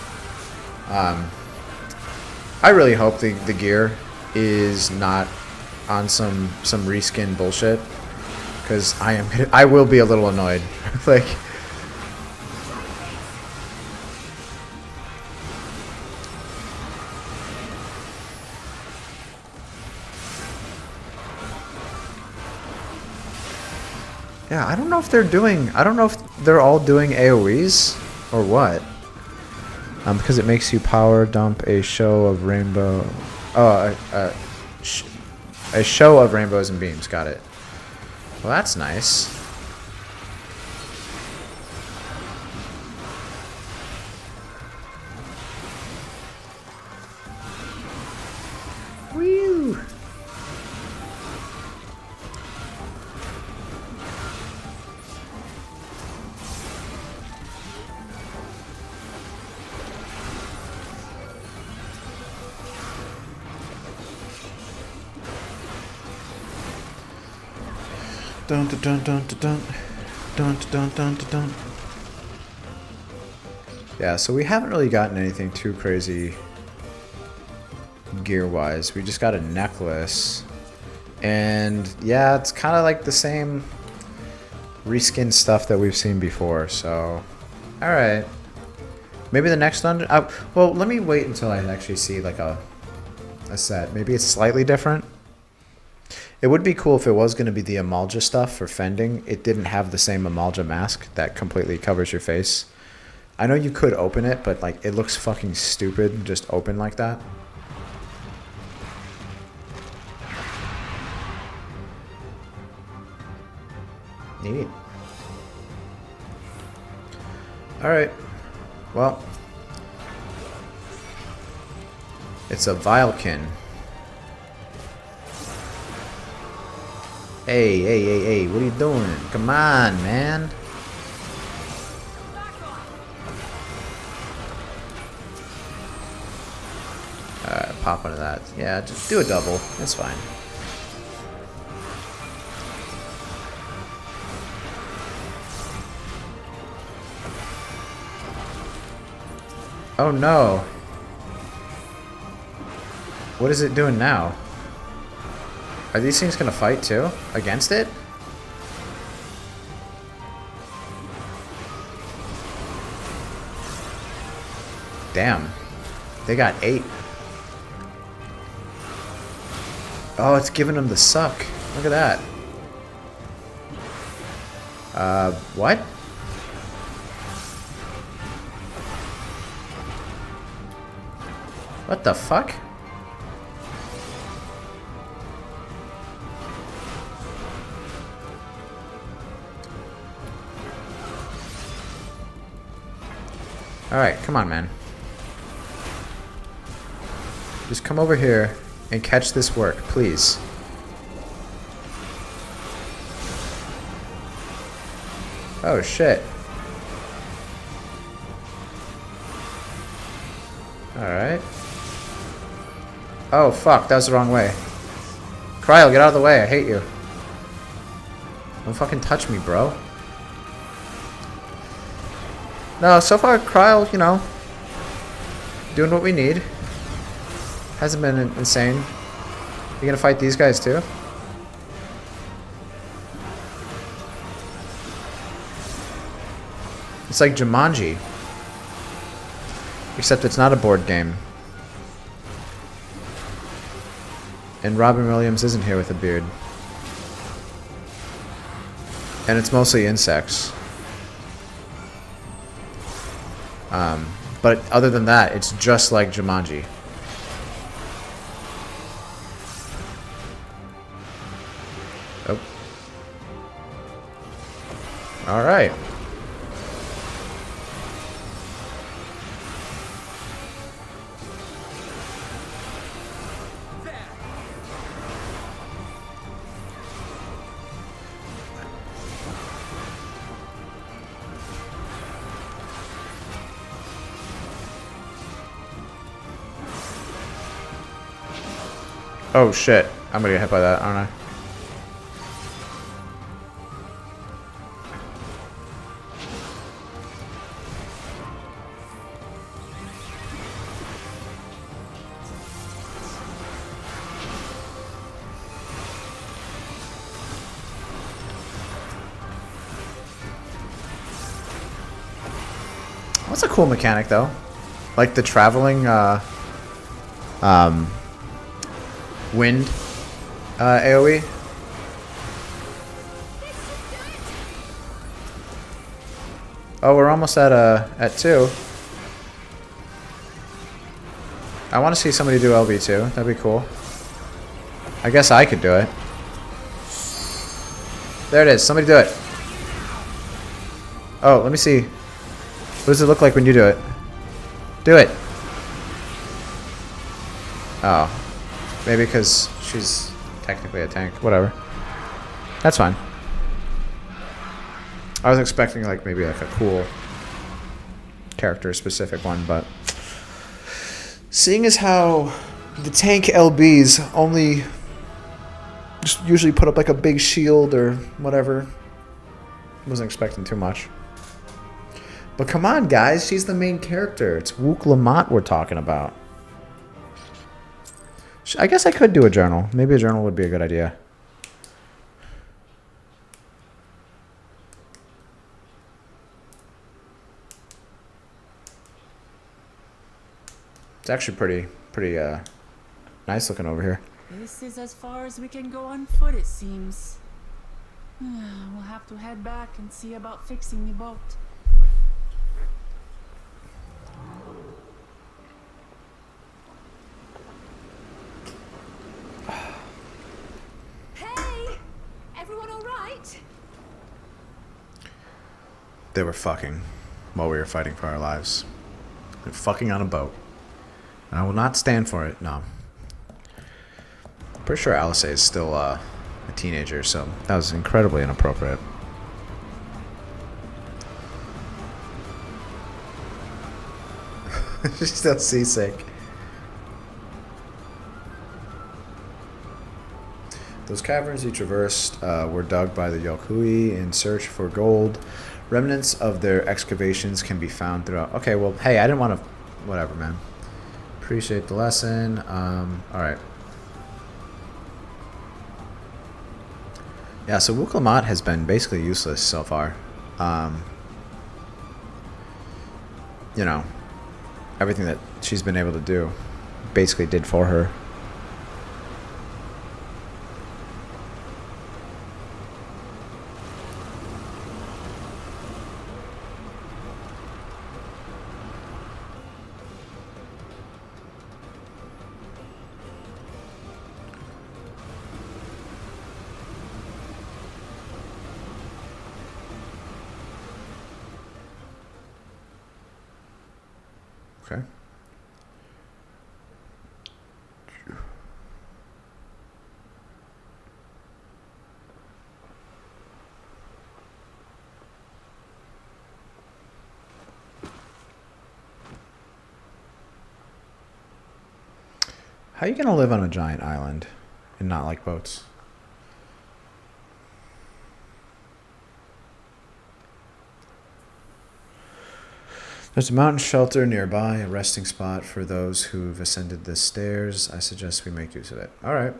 I really hope the gear is not on some reskin bullshit, because I will be a little annoyed. Like, yeah, I don't know if they're all doing AoEs or what. Because it makes you power dump a show of rainbow. Oh, A show of rainbows and beams. Got it. Well, that's nice. Woo! Dun dun dun dun dun dun dun dun dun dun. Yeah, so we haven't really gotten anything too crazy gear-wise. We just got a necklace. And yeah, it's kind of like the same reskin stuff that we've seen before, so alright. Maybe the next dungeon... well, let me wait until I actually see like a set. Maybe it's slightly different. It would be cool if it was going to be the Amalja stuff for fending. It didn't have the same Amalja mask that completely covers your face. I know you could open it, but like it looks fucking stupid just open like that. Neat. Alright. Well. It's a Vilekin. Hey, what are you doing? Come on, man. Alright, pop into that. Yeah, just do a double. It's fine. Oh no. What is it doing now? Are these things gonna fight too? Against it? Damn. They got 8. Oh, it's giving them the suck. Look at that. What? What the fuck? Alright, come on, man. Just come over here and catch this work, please. Oh, shit. Alright. Oh, fuck, that was the wrong way. Cryo, get out of the way, I hate you. Don't fucking touch me, bro. No, so far, Cryo, you know, doing what we need. Hasn't been insane. You gonna fight these guys too? It's like Jumanji. Except it's not a board game. And Robin Williams isn't here with a beard. And it's mostly insects. But other than that, it's just like Jumanji. Oh. Alright. Oh shit, I'm gonna get hit by that, aren't I? What's a cool mechanic though? Like the traveling wind AoE. Oh, we're almost at 2. I want to see somebody do LB2. That'd be cool. I guess I could do it. There it is. Somebody do it. Oh, let me see. What does it look like when you do it? Do it. Oh. Maybe because she's technically a tank. Whatever. That's fine. I was expecting like maybe like a cool character specific one, but seeing as how the tank LBs only just usually put up like a big shield or whatever, wasn't expecting too much. But come on, guys, she's the main character. It's Ihuykatumu we're talking about. I guess I could do a journal. Maybe a journal would be a good idea. It's actually pretty nice looking over here. This is as far as we can go on foot, it seems. We'll have to head back and see about fixing the boat. Hey! Everyone all right? They were fucking while we were fighting for our lives. They're fucking on a boat. And I will not stand for it, no. I'm pretty sure Alice is still a teenager, so that was incredibly inappropriate. She's still seasick. Those caverns you traversed were dug by the Yokui in search for gold. Remnants of their excavations can be found throughout. Okay, well, hey, I didn't want to... Whatever, man. Appreciate the lesson. Alright. Yeah, so Ihuykatumu has been basically useless so far. You know, everything that she's been able to do basically did for her. Okay. How are you gonna live on a giant island and not like boats? There's a mountain shelter nearby, a resting spot for those who've ascended the stairs. I suggest we make use of it. All right.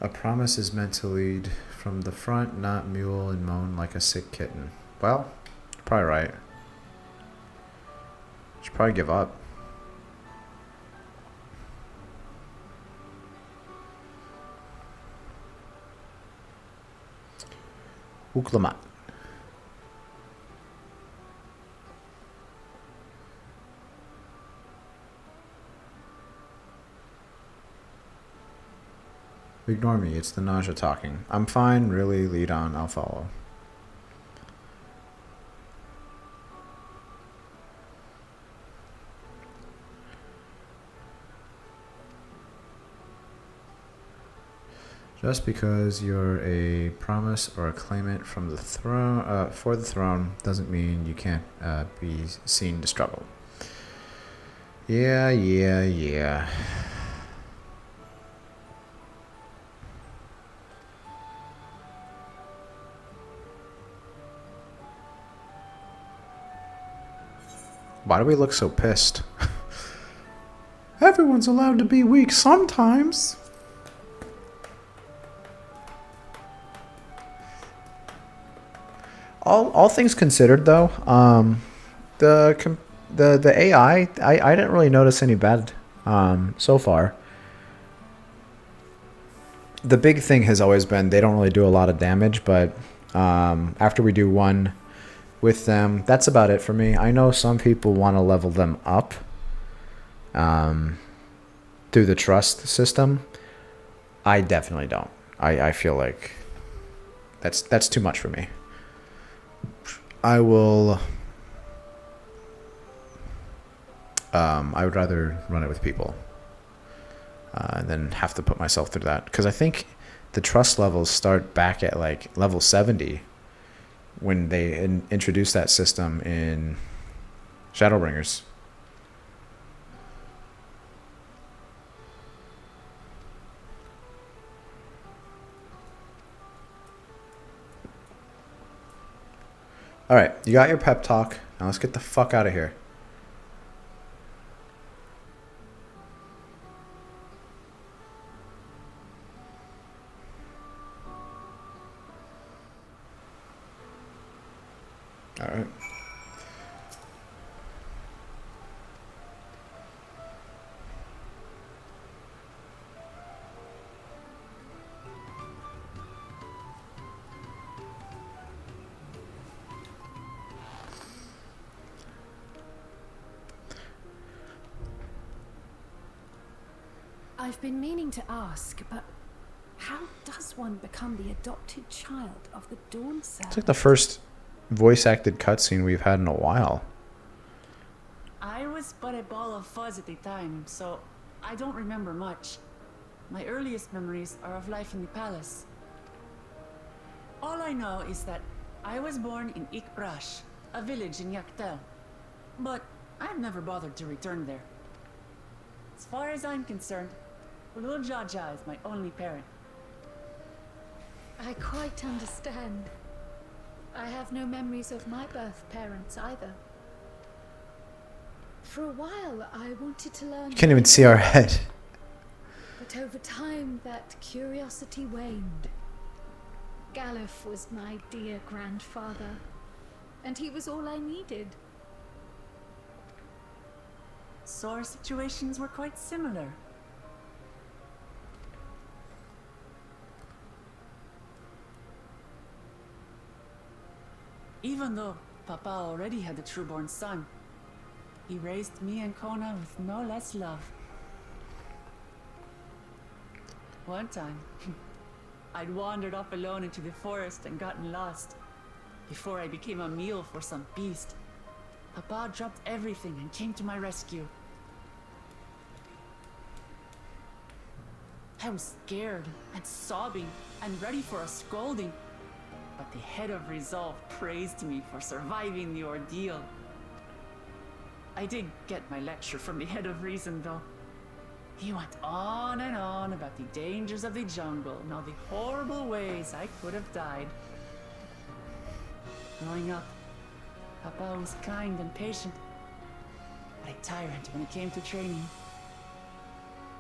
A promise is meant to lead from the front, not mule and moan like a sick kitten. Well, you're probably right. Should probably give up. Ihuykatumu. Ignore me, it's the nausea talking. I'm fine, really, lead on, I'll follow. Just because you're a promise or a claimant from the throne, for the throne doesn't mean you can't be seen to struggle. Yeah. Why do we look so pissed? Everyone's allowed to be weak sometimes. All things considered, though, the AI, I didn't really notice any bad so far. the big thing has always been they don't really do a lot of damage, but after we do one with them, that's about it for me. I know some people want to level them up through the trust system. I definitely don't. I feel like that's too much for me. I will. I would rather run it with people and then have to put myself through that, because I think the trust levels start back at like level 70 when they introduced that system in Shadowbringers. All right, you got your pep talk. Now let's get the fuck out of here. All right. I've been meaning to ask, but how does one become the adopted child of the Dawntrail? It's like the first voice-acted cutscene we've had in a while. I was but a ball of fuzz at the time, so I don't remember much. My earliest memories are of life in the palace. All I know is that I was born in XIV, a village in Ihuykatumu, but I've never bothered to return there. As far as I'm concerned, little Jaja is my only parent. I quite understand. I have no memories of my birth parents either. For a while, I wanted to learn. You can't even see our head. But over time, that curiosity waned. Galuf was my dear grandfather, and he was all I needed. So our situations were quite similar. Even though Papa already had a trueborn son, he raised me and Kona with no less love. One time, I'd wandered off alone into the forest and gotten lost. Before I became a meal for some beast, Papa dropped everything and came to my rescue. I was scared and sobbing and ready for a scolding, but the head of resolve praised me for surviving the ordeal. I did get my lecture from the head of reason, though. He went on and on about the dangers of the jungle and all the horrible ways I could have died. Growing up, Papa was kind and patient, but a tyrant when it came to training.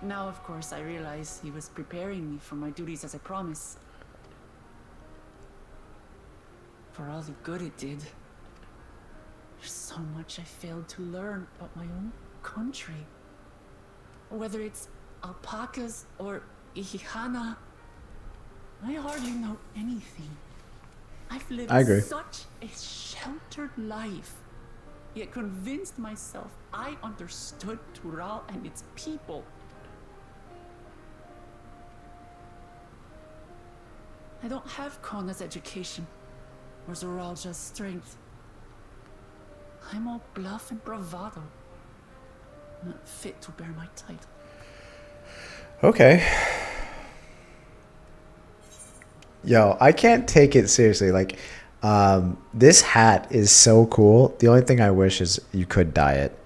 Now, of course, I realize he was preparing me for my duties as I promised. For all the good it did, there's so much I failed to learn about my own country. Whether it's alpacas or ihihana, I hardly know anything. I've lived such a sheltered life, yet convinced myself I understood Tural and its people. I don't have Kona's education or Zoralja's strength. I'm all bluff and bravado, not fit to bear my title. Okay. Yo, I can't take it seriously. Like, this hat is so cool. The only thing I wish is you could dye it.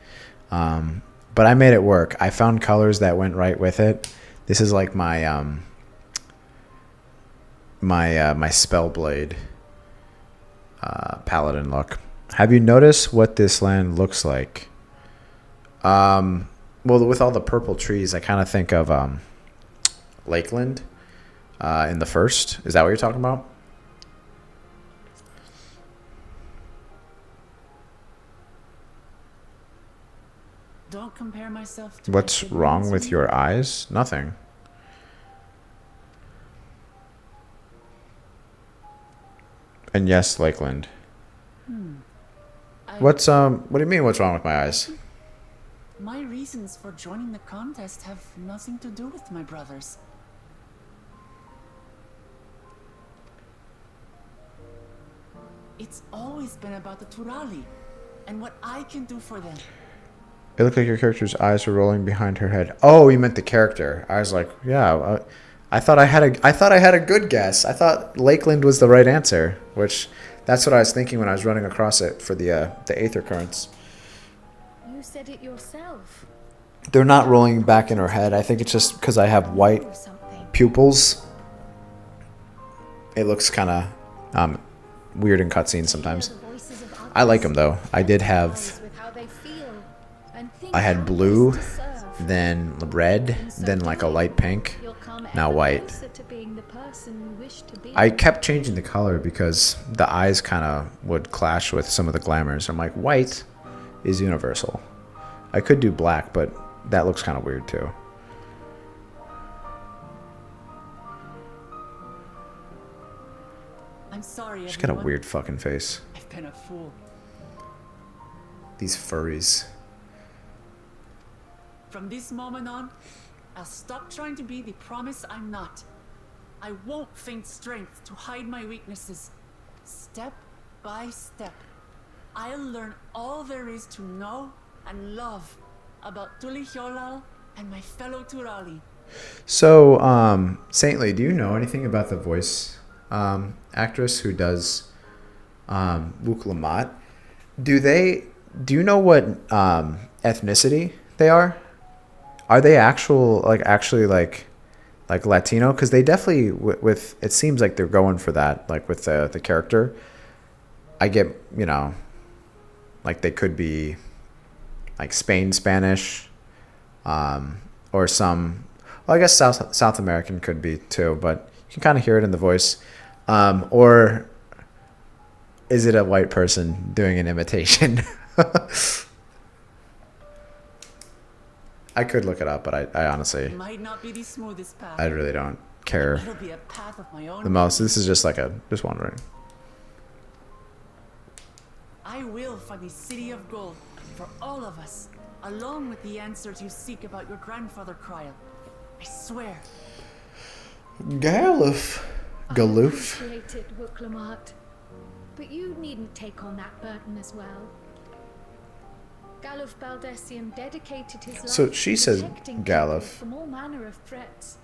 But I made it work. I found colors that went right with it. This is like my my Spellblade paladin look. Have you noticed what this land looks like? Well, with all the purple trees, I kind of think of Lakeland in the first. Is that what you're talking about? Don't compare myself to What's wrong with your eyes? Nothing. And yes, Lakeland. What do you mean, what's wrong with my eyes? My reasons for joining the contest have nothing to do with my brothers. It's always been about the Turali and what I can do for them. It looked like your character's eyes were rolling behind her head. Oh, you meant the character. I was like, yeah. I thought I had a good guess. I thought Lakeland was the right answer, which that's what I was thinking when I was running across it for the Aether Currents. You said it yourself. They're not rolling back in her head. I think it's just because I have white Or something. pupils. It looks kind of weird in cutscenes sometimes. Hear the voices of others. I like them though. I did have. With how they feel and think I had how blue, best to serve. then red, then like a light pink. You'll come now ever white. closer to being the person you wish to be. I kept changing the color because the eyes kind of would clash with some of the glamours. I'm like, white is universal. I could do black, but that looks kind of weird too. I'm sorry, She's got a everyone. weird fucking face. I've been a fool. These furries. From this moment on, I'll stop trying to be the promise I'm not. I won't feign strength to hide my weaknesses. Step by step, I'll learn all there is to know and love about Tuliholal and my fellow Turali. So, Saintly, do you know anything about the voice actress who does Wuklamat? Do you know what ethnicity they are? Are they actually Latino? Because they definitely with it seems like they're going for that. Like with the character, I get like they could be like Spanish, or some. Well, I guess South American could be too, but you can kind of hear it in the voice. Or is it a white person doing an imitation? I could look it up, but I honestly, It might not be the smoothest path. I really don't care It'll be a path of my own. the most. This is just just wondering. I will find the city of gold for all of us, along with the answers you seek about your grandfather Kryl. I swear. Galoof. Galoof. I appreciate it, Wuklamat. But you needn't take on that burden as well. Galuf Baldessian dedicated his life So she to says protecting Galuf. people from all manner of threats.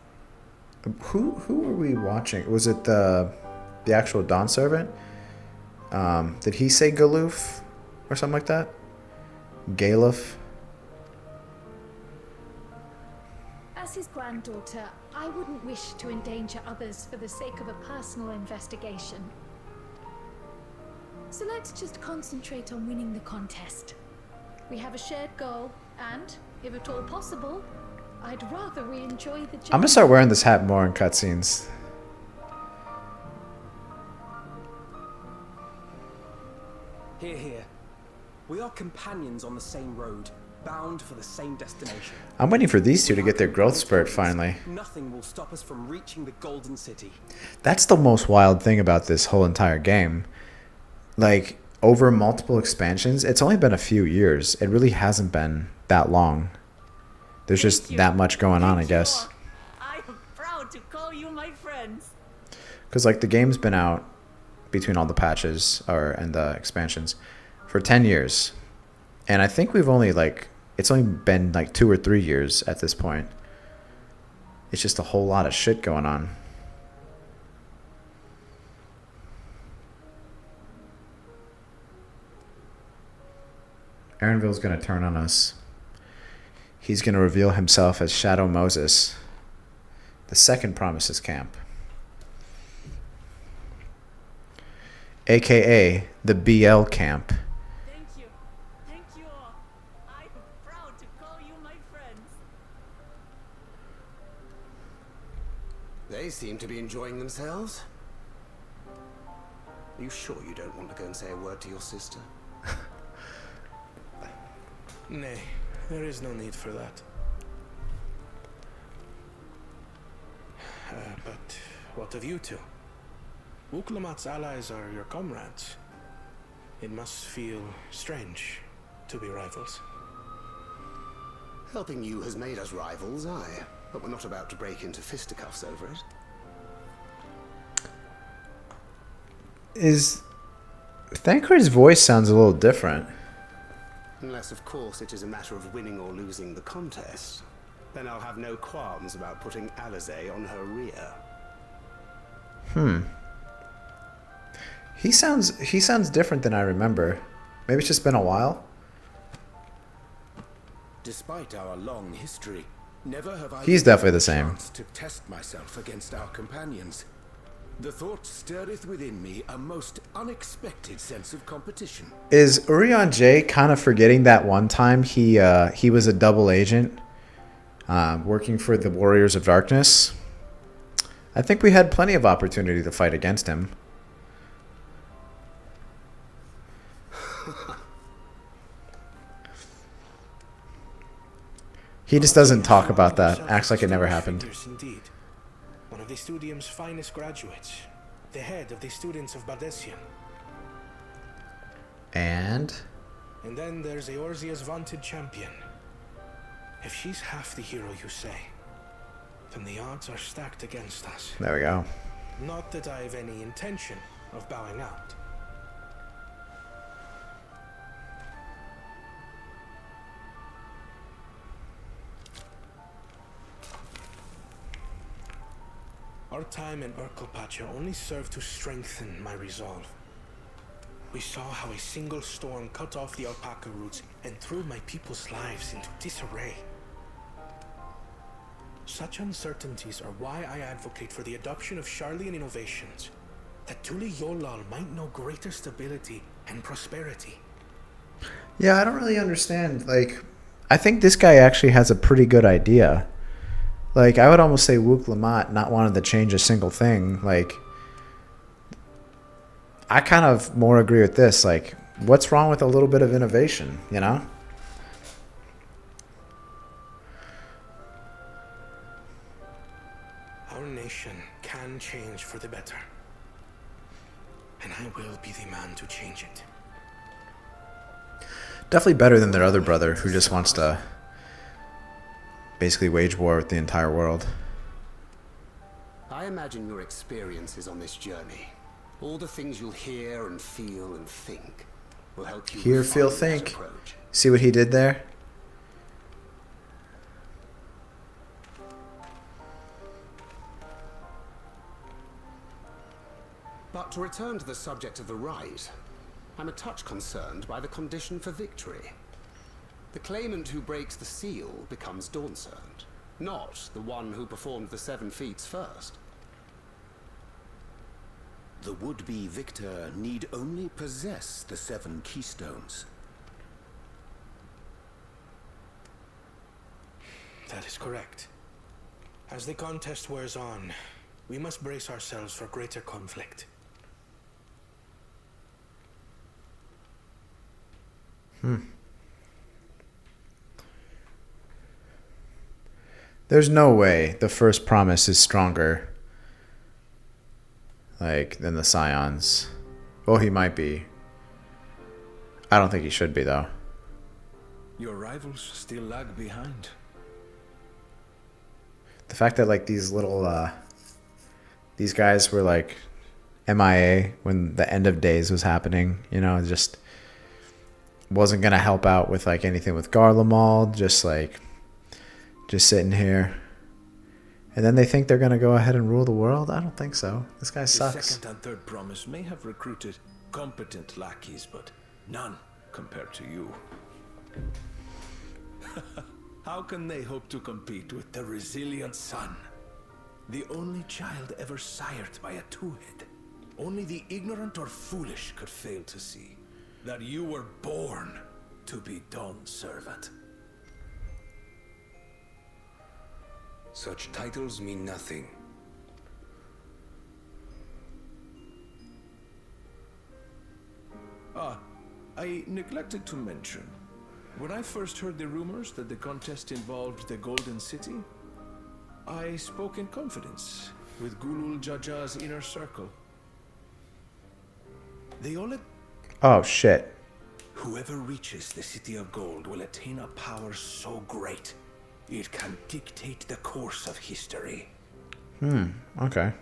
Who were we watching? Was it the actual Dawn Servant? Did he say Galoof or something like that? Galoof? As his granddaughter, I wouldn't wish to endanger others for the sake of a personal investigation. So let's just concentrate on winning the contest. We have a shared goal, and, if at all possible, I'd rather we enjoy the journey. I'm gonna start wearing this hat more in cutscenes. Hear, hear. We are companions on the same road, bound for the same destination. I'm waiting for these two to get their growth spurt finally. Nothing will stop us from reaching the Golden City. That's the most wild thing about this whole entire game. Like, over multiple expansions, it's only been a few years. It really hasn't been that long. There's just that much going on, I guess. I am proud to call you my friends. Because, like, the game's been out between all the patches and the expansions for 10 years. And I think we've only, it's only been, 2 or 3 years at this point. It's just a whole lot of shit going on. Aaronville's going to turn on us. He's going to reveal himself as Shadow Moses, the second Promises Camp, aka the BL Camp. Thank you. Thank you all. I am proud to call you my friends. They seem to be enjoying themselves. Are you sure you don't want to go and say a word to your sister? Nay, there is no need for that. But what of you two? Uklamat's allies are your comrades. It must feel strange to be rivals. Helping you has made us rivals, aye. But we're not about to break into fisticuffs over it. Thancred's voice sounds a little different. Unless, of course, it is a matter of winning or losing the contest. Then I'll have no qualms about putting Alize on her rear. He sounds different than I remember. Maybe it's just been a while. Despite our long history, never have I He's been definitely the given a same. chance to test myself against our companions. The thought stirreth within me a most unexpected sense of competition. Is Urian J kind of forgetting that one time he was a double agent working for the Warriors of Darkness? I think we had plenty of opportunity to fight against him. He just doesn't talk about that. Acts like it never happened. Indeed. One of the Studium's finest graduates. The head of the students of Bardessian. And And then there's Eorzea's vaunted champion. If she's half the hero you say, then the odds are stacked against us. there we go. Not that I have any intention of bowing out. Our time in Urkelpacha only served to strengthen my resolve. We saw how a single storm cut off the alpaca roots and threw my people's lives into disarray. Such uncertainties are why I advocate for the adoption of Sharlayan innovations, that Tuli Yolal might know greater stability and prosperity. Yeah, I don't really understand. Like, I think this guy actually has a pretty good idea. Like, I would almost say Wook Lamont not wanting to change a single thing. Like, I kind of more agree with this. Like, what's wrong with a little bit of innovation, you know? Our nation can change for the better. And I will be the man to change it. Definitely better than their other brother who just wants to basically wage war with the entire world. I imagine your experiences on this journey, all the things you'll hear and feel and think, will help you Hear, feel, refine that think. approach. See what he did there? But to return to the subject of the rite, I'm a touch concerned by the condition for victory. The claimant who breaks the seal becomes Dawntrail, not the one who performed the 7 feats first. The would-be victor need only possess the 7 keystones. That is correct. As the contest wears on, we must brace ourselves for greater conflict. There's no way the first promise is stronger, like, than the Scions. Well, he might be. I don't think he should be, though. Your rivals still lag behind. The fact that, like, these little, these guys were, like, MIA when the end of days was happening, you know, just wasn't going to help out with, like, anything with Garlemald, just sitting here. And then they think they're going to go ahead and rule the world? I don't think so. This guy The sucks. second and third promise may have recruited competent lackeys, but none compared to you. How can they hope to compete with the resilient son? The only child ever sired by a two-head. Only the ignorant or foolish could fail to see that you were born to be Dawn's servant. Such titles mean nothing. I neglected to mention. When I first heard the rumors that the contest involved the Golden City, I spoke in confidence with Gulul Jaja's inner circle. They all Oh, shit. Whoever reaches the City of Gold will attain a power so great, it can dictate the course of history. Okay.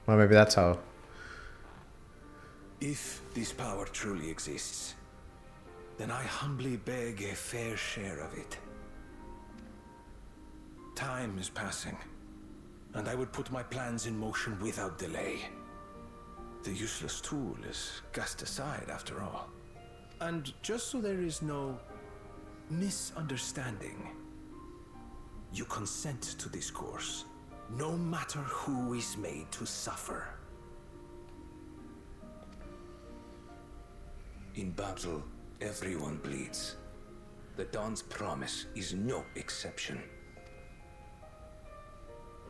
Well, maybe that's how... If this power truly exists, then I humbly beg a fair share of it. Time is passing, and I would put my plans in motion without delay. The useless tool is cast aside after all. And just so there is no misunderstanding, you consent to this course, no matter who is made to suffer. In battle, everyone bleeds. The Dawn's promise is no exception.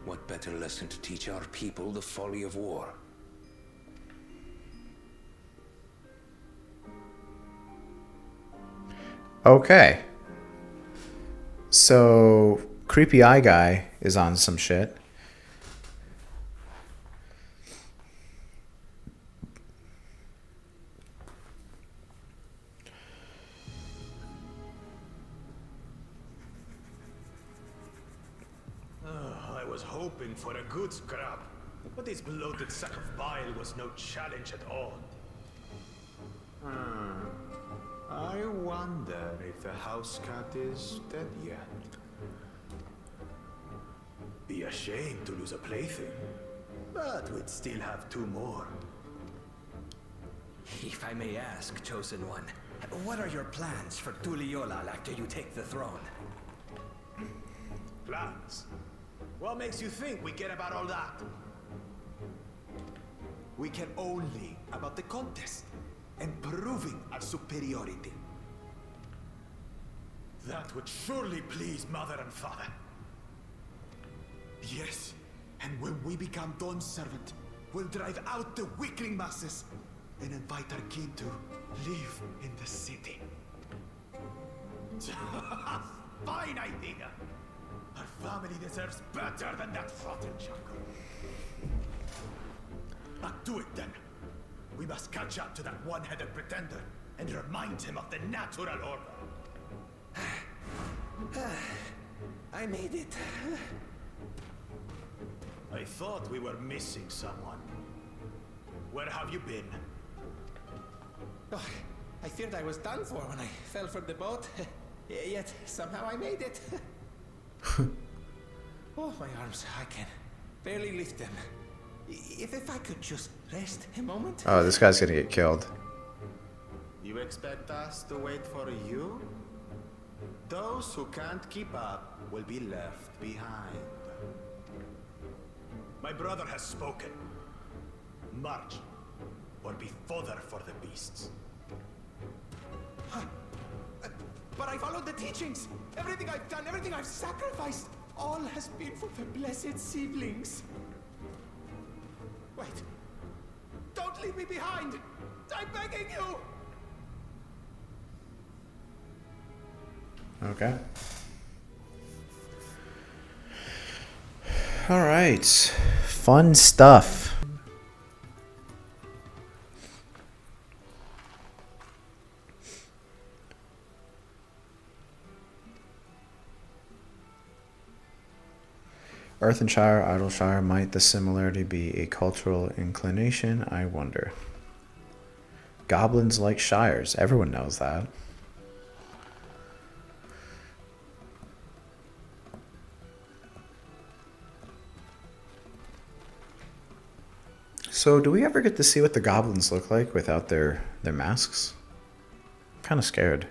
What better lesson to teach our people the folly of war? Okay. So, creepy eye guy is on some shit. I was hoping for a good scrap, but this bloated sack of bile was no challenge at all. I wonder if the house cat is dead yet. Be a shame to lose a plaything, but we'd still have 2 more. If I may ask, Chosen One, what are your plans for Tuliyollal after you take the throne? Plans? What makes you think we care about all that? We care only about the contest and proving our superiority. That would surely please Mother and Father. Yes, and when we become Dawn's servant, we'll drive out the weakling masses and invite our kin to live in the city. Fine idea! Our family deserves better than that rotten jungle. But do it then. We must catch up to that one-headed pretender and remind him of the natural order. I made it. I thought we were missing someone. Where have you been? Oh, I feared I was done for when I fell from the boat. Yet somehow I made it. Oh, my arms, I can barely lift them. If I could just rest a moment. Oh, this guy's gonna get killed. You expect us to wait for you? Those who can't keep up will be left behind. My brother has spoken. March, or be fodder for the beasts. But I followed the teachings. Everything I've done, everything I've sacrificed, all has been for the blessed seedlings. Wait. Don't leave me behind! I'm begging you! Okay. All right. Fun stuff. Earthenshire, Idleshire, might the similarity be a cultural inclination? I wonder. Goblins like shires. Everyone knows that. So, do we ever get to see what the goblins look like without their masks? I'm kind of scared.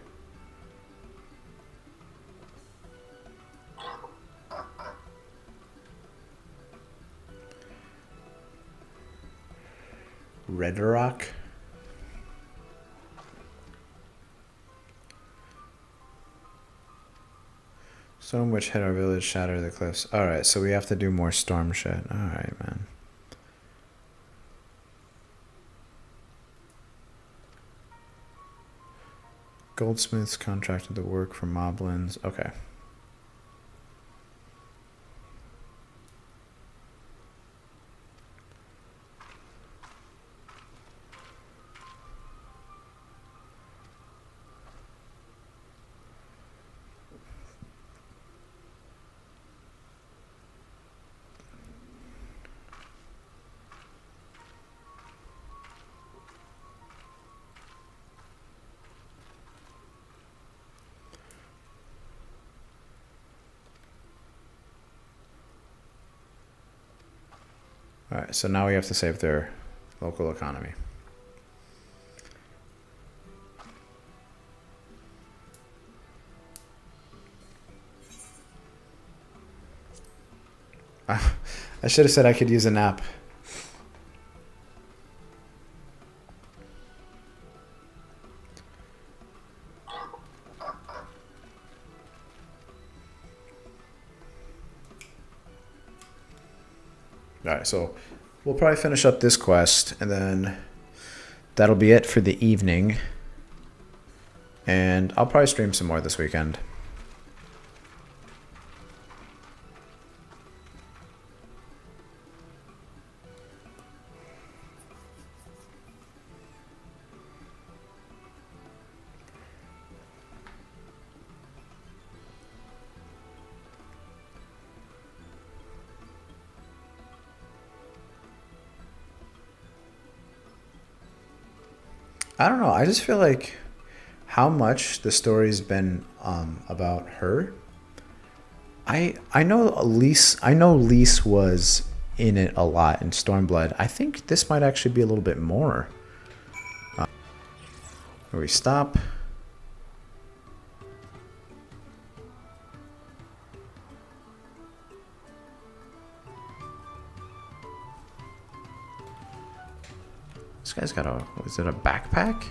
Red Rock. Storm which hit our village, shatter the cliffs. Alright, so we have to do more storm shit. Alright, man. Goldsmiths contracted the work for moblins. Okay. Alright, so now we have to save their local economy. I should have said I could use a nap. Alright, so we'll probably finish up this quest, and then that'll be it for the evening. And I'll probably stream some more this weekend. I don't know. I just feel like how much the story's been about her. I know Lise was in it a lot in Stormblood. I think this might actually be a little bit more. Where we stop. This guy's got a, is it a backpack?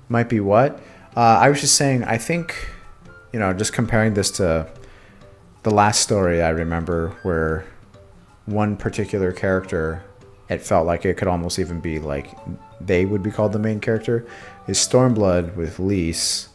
Might be what? I was just saying, I think, you know, just comparing this to the last story I remember where one particular character, it felt like it could almost even be like they would be called the main character, is Stormblood with Lise.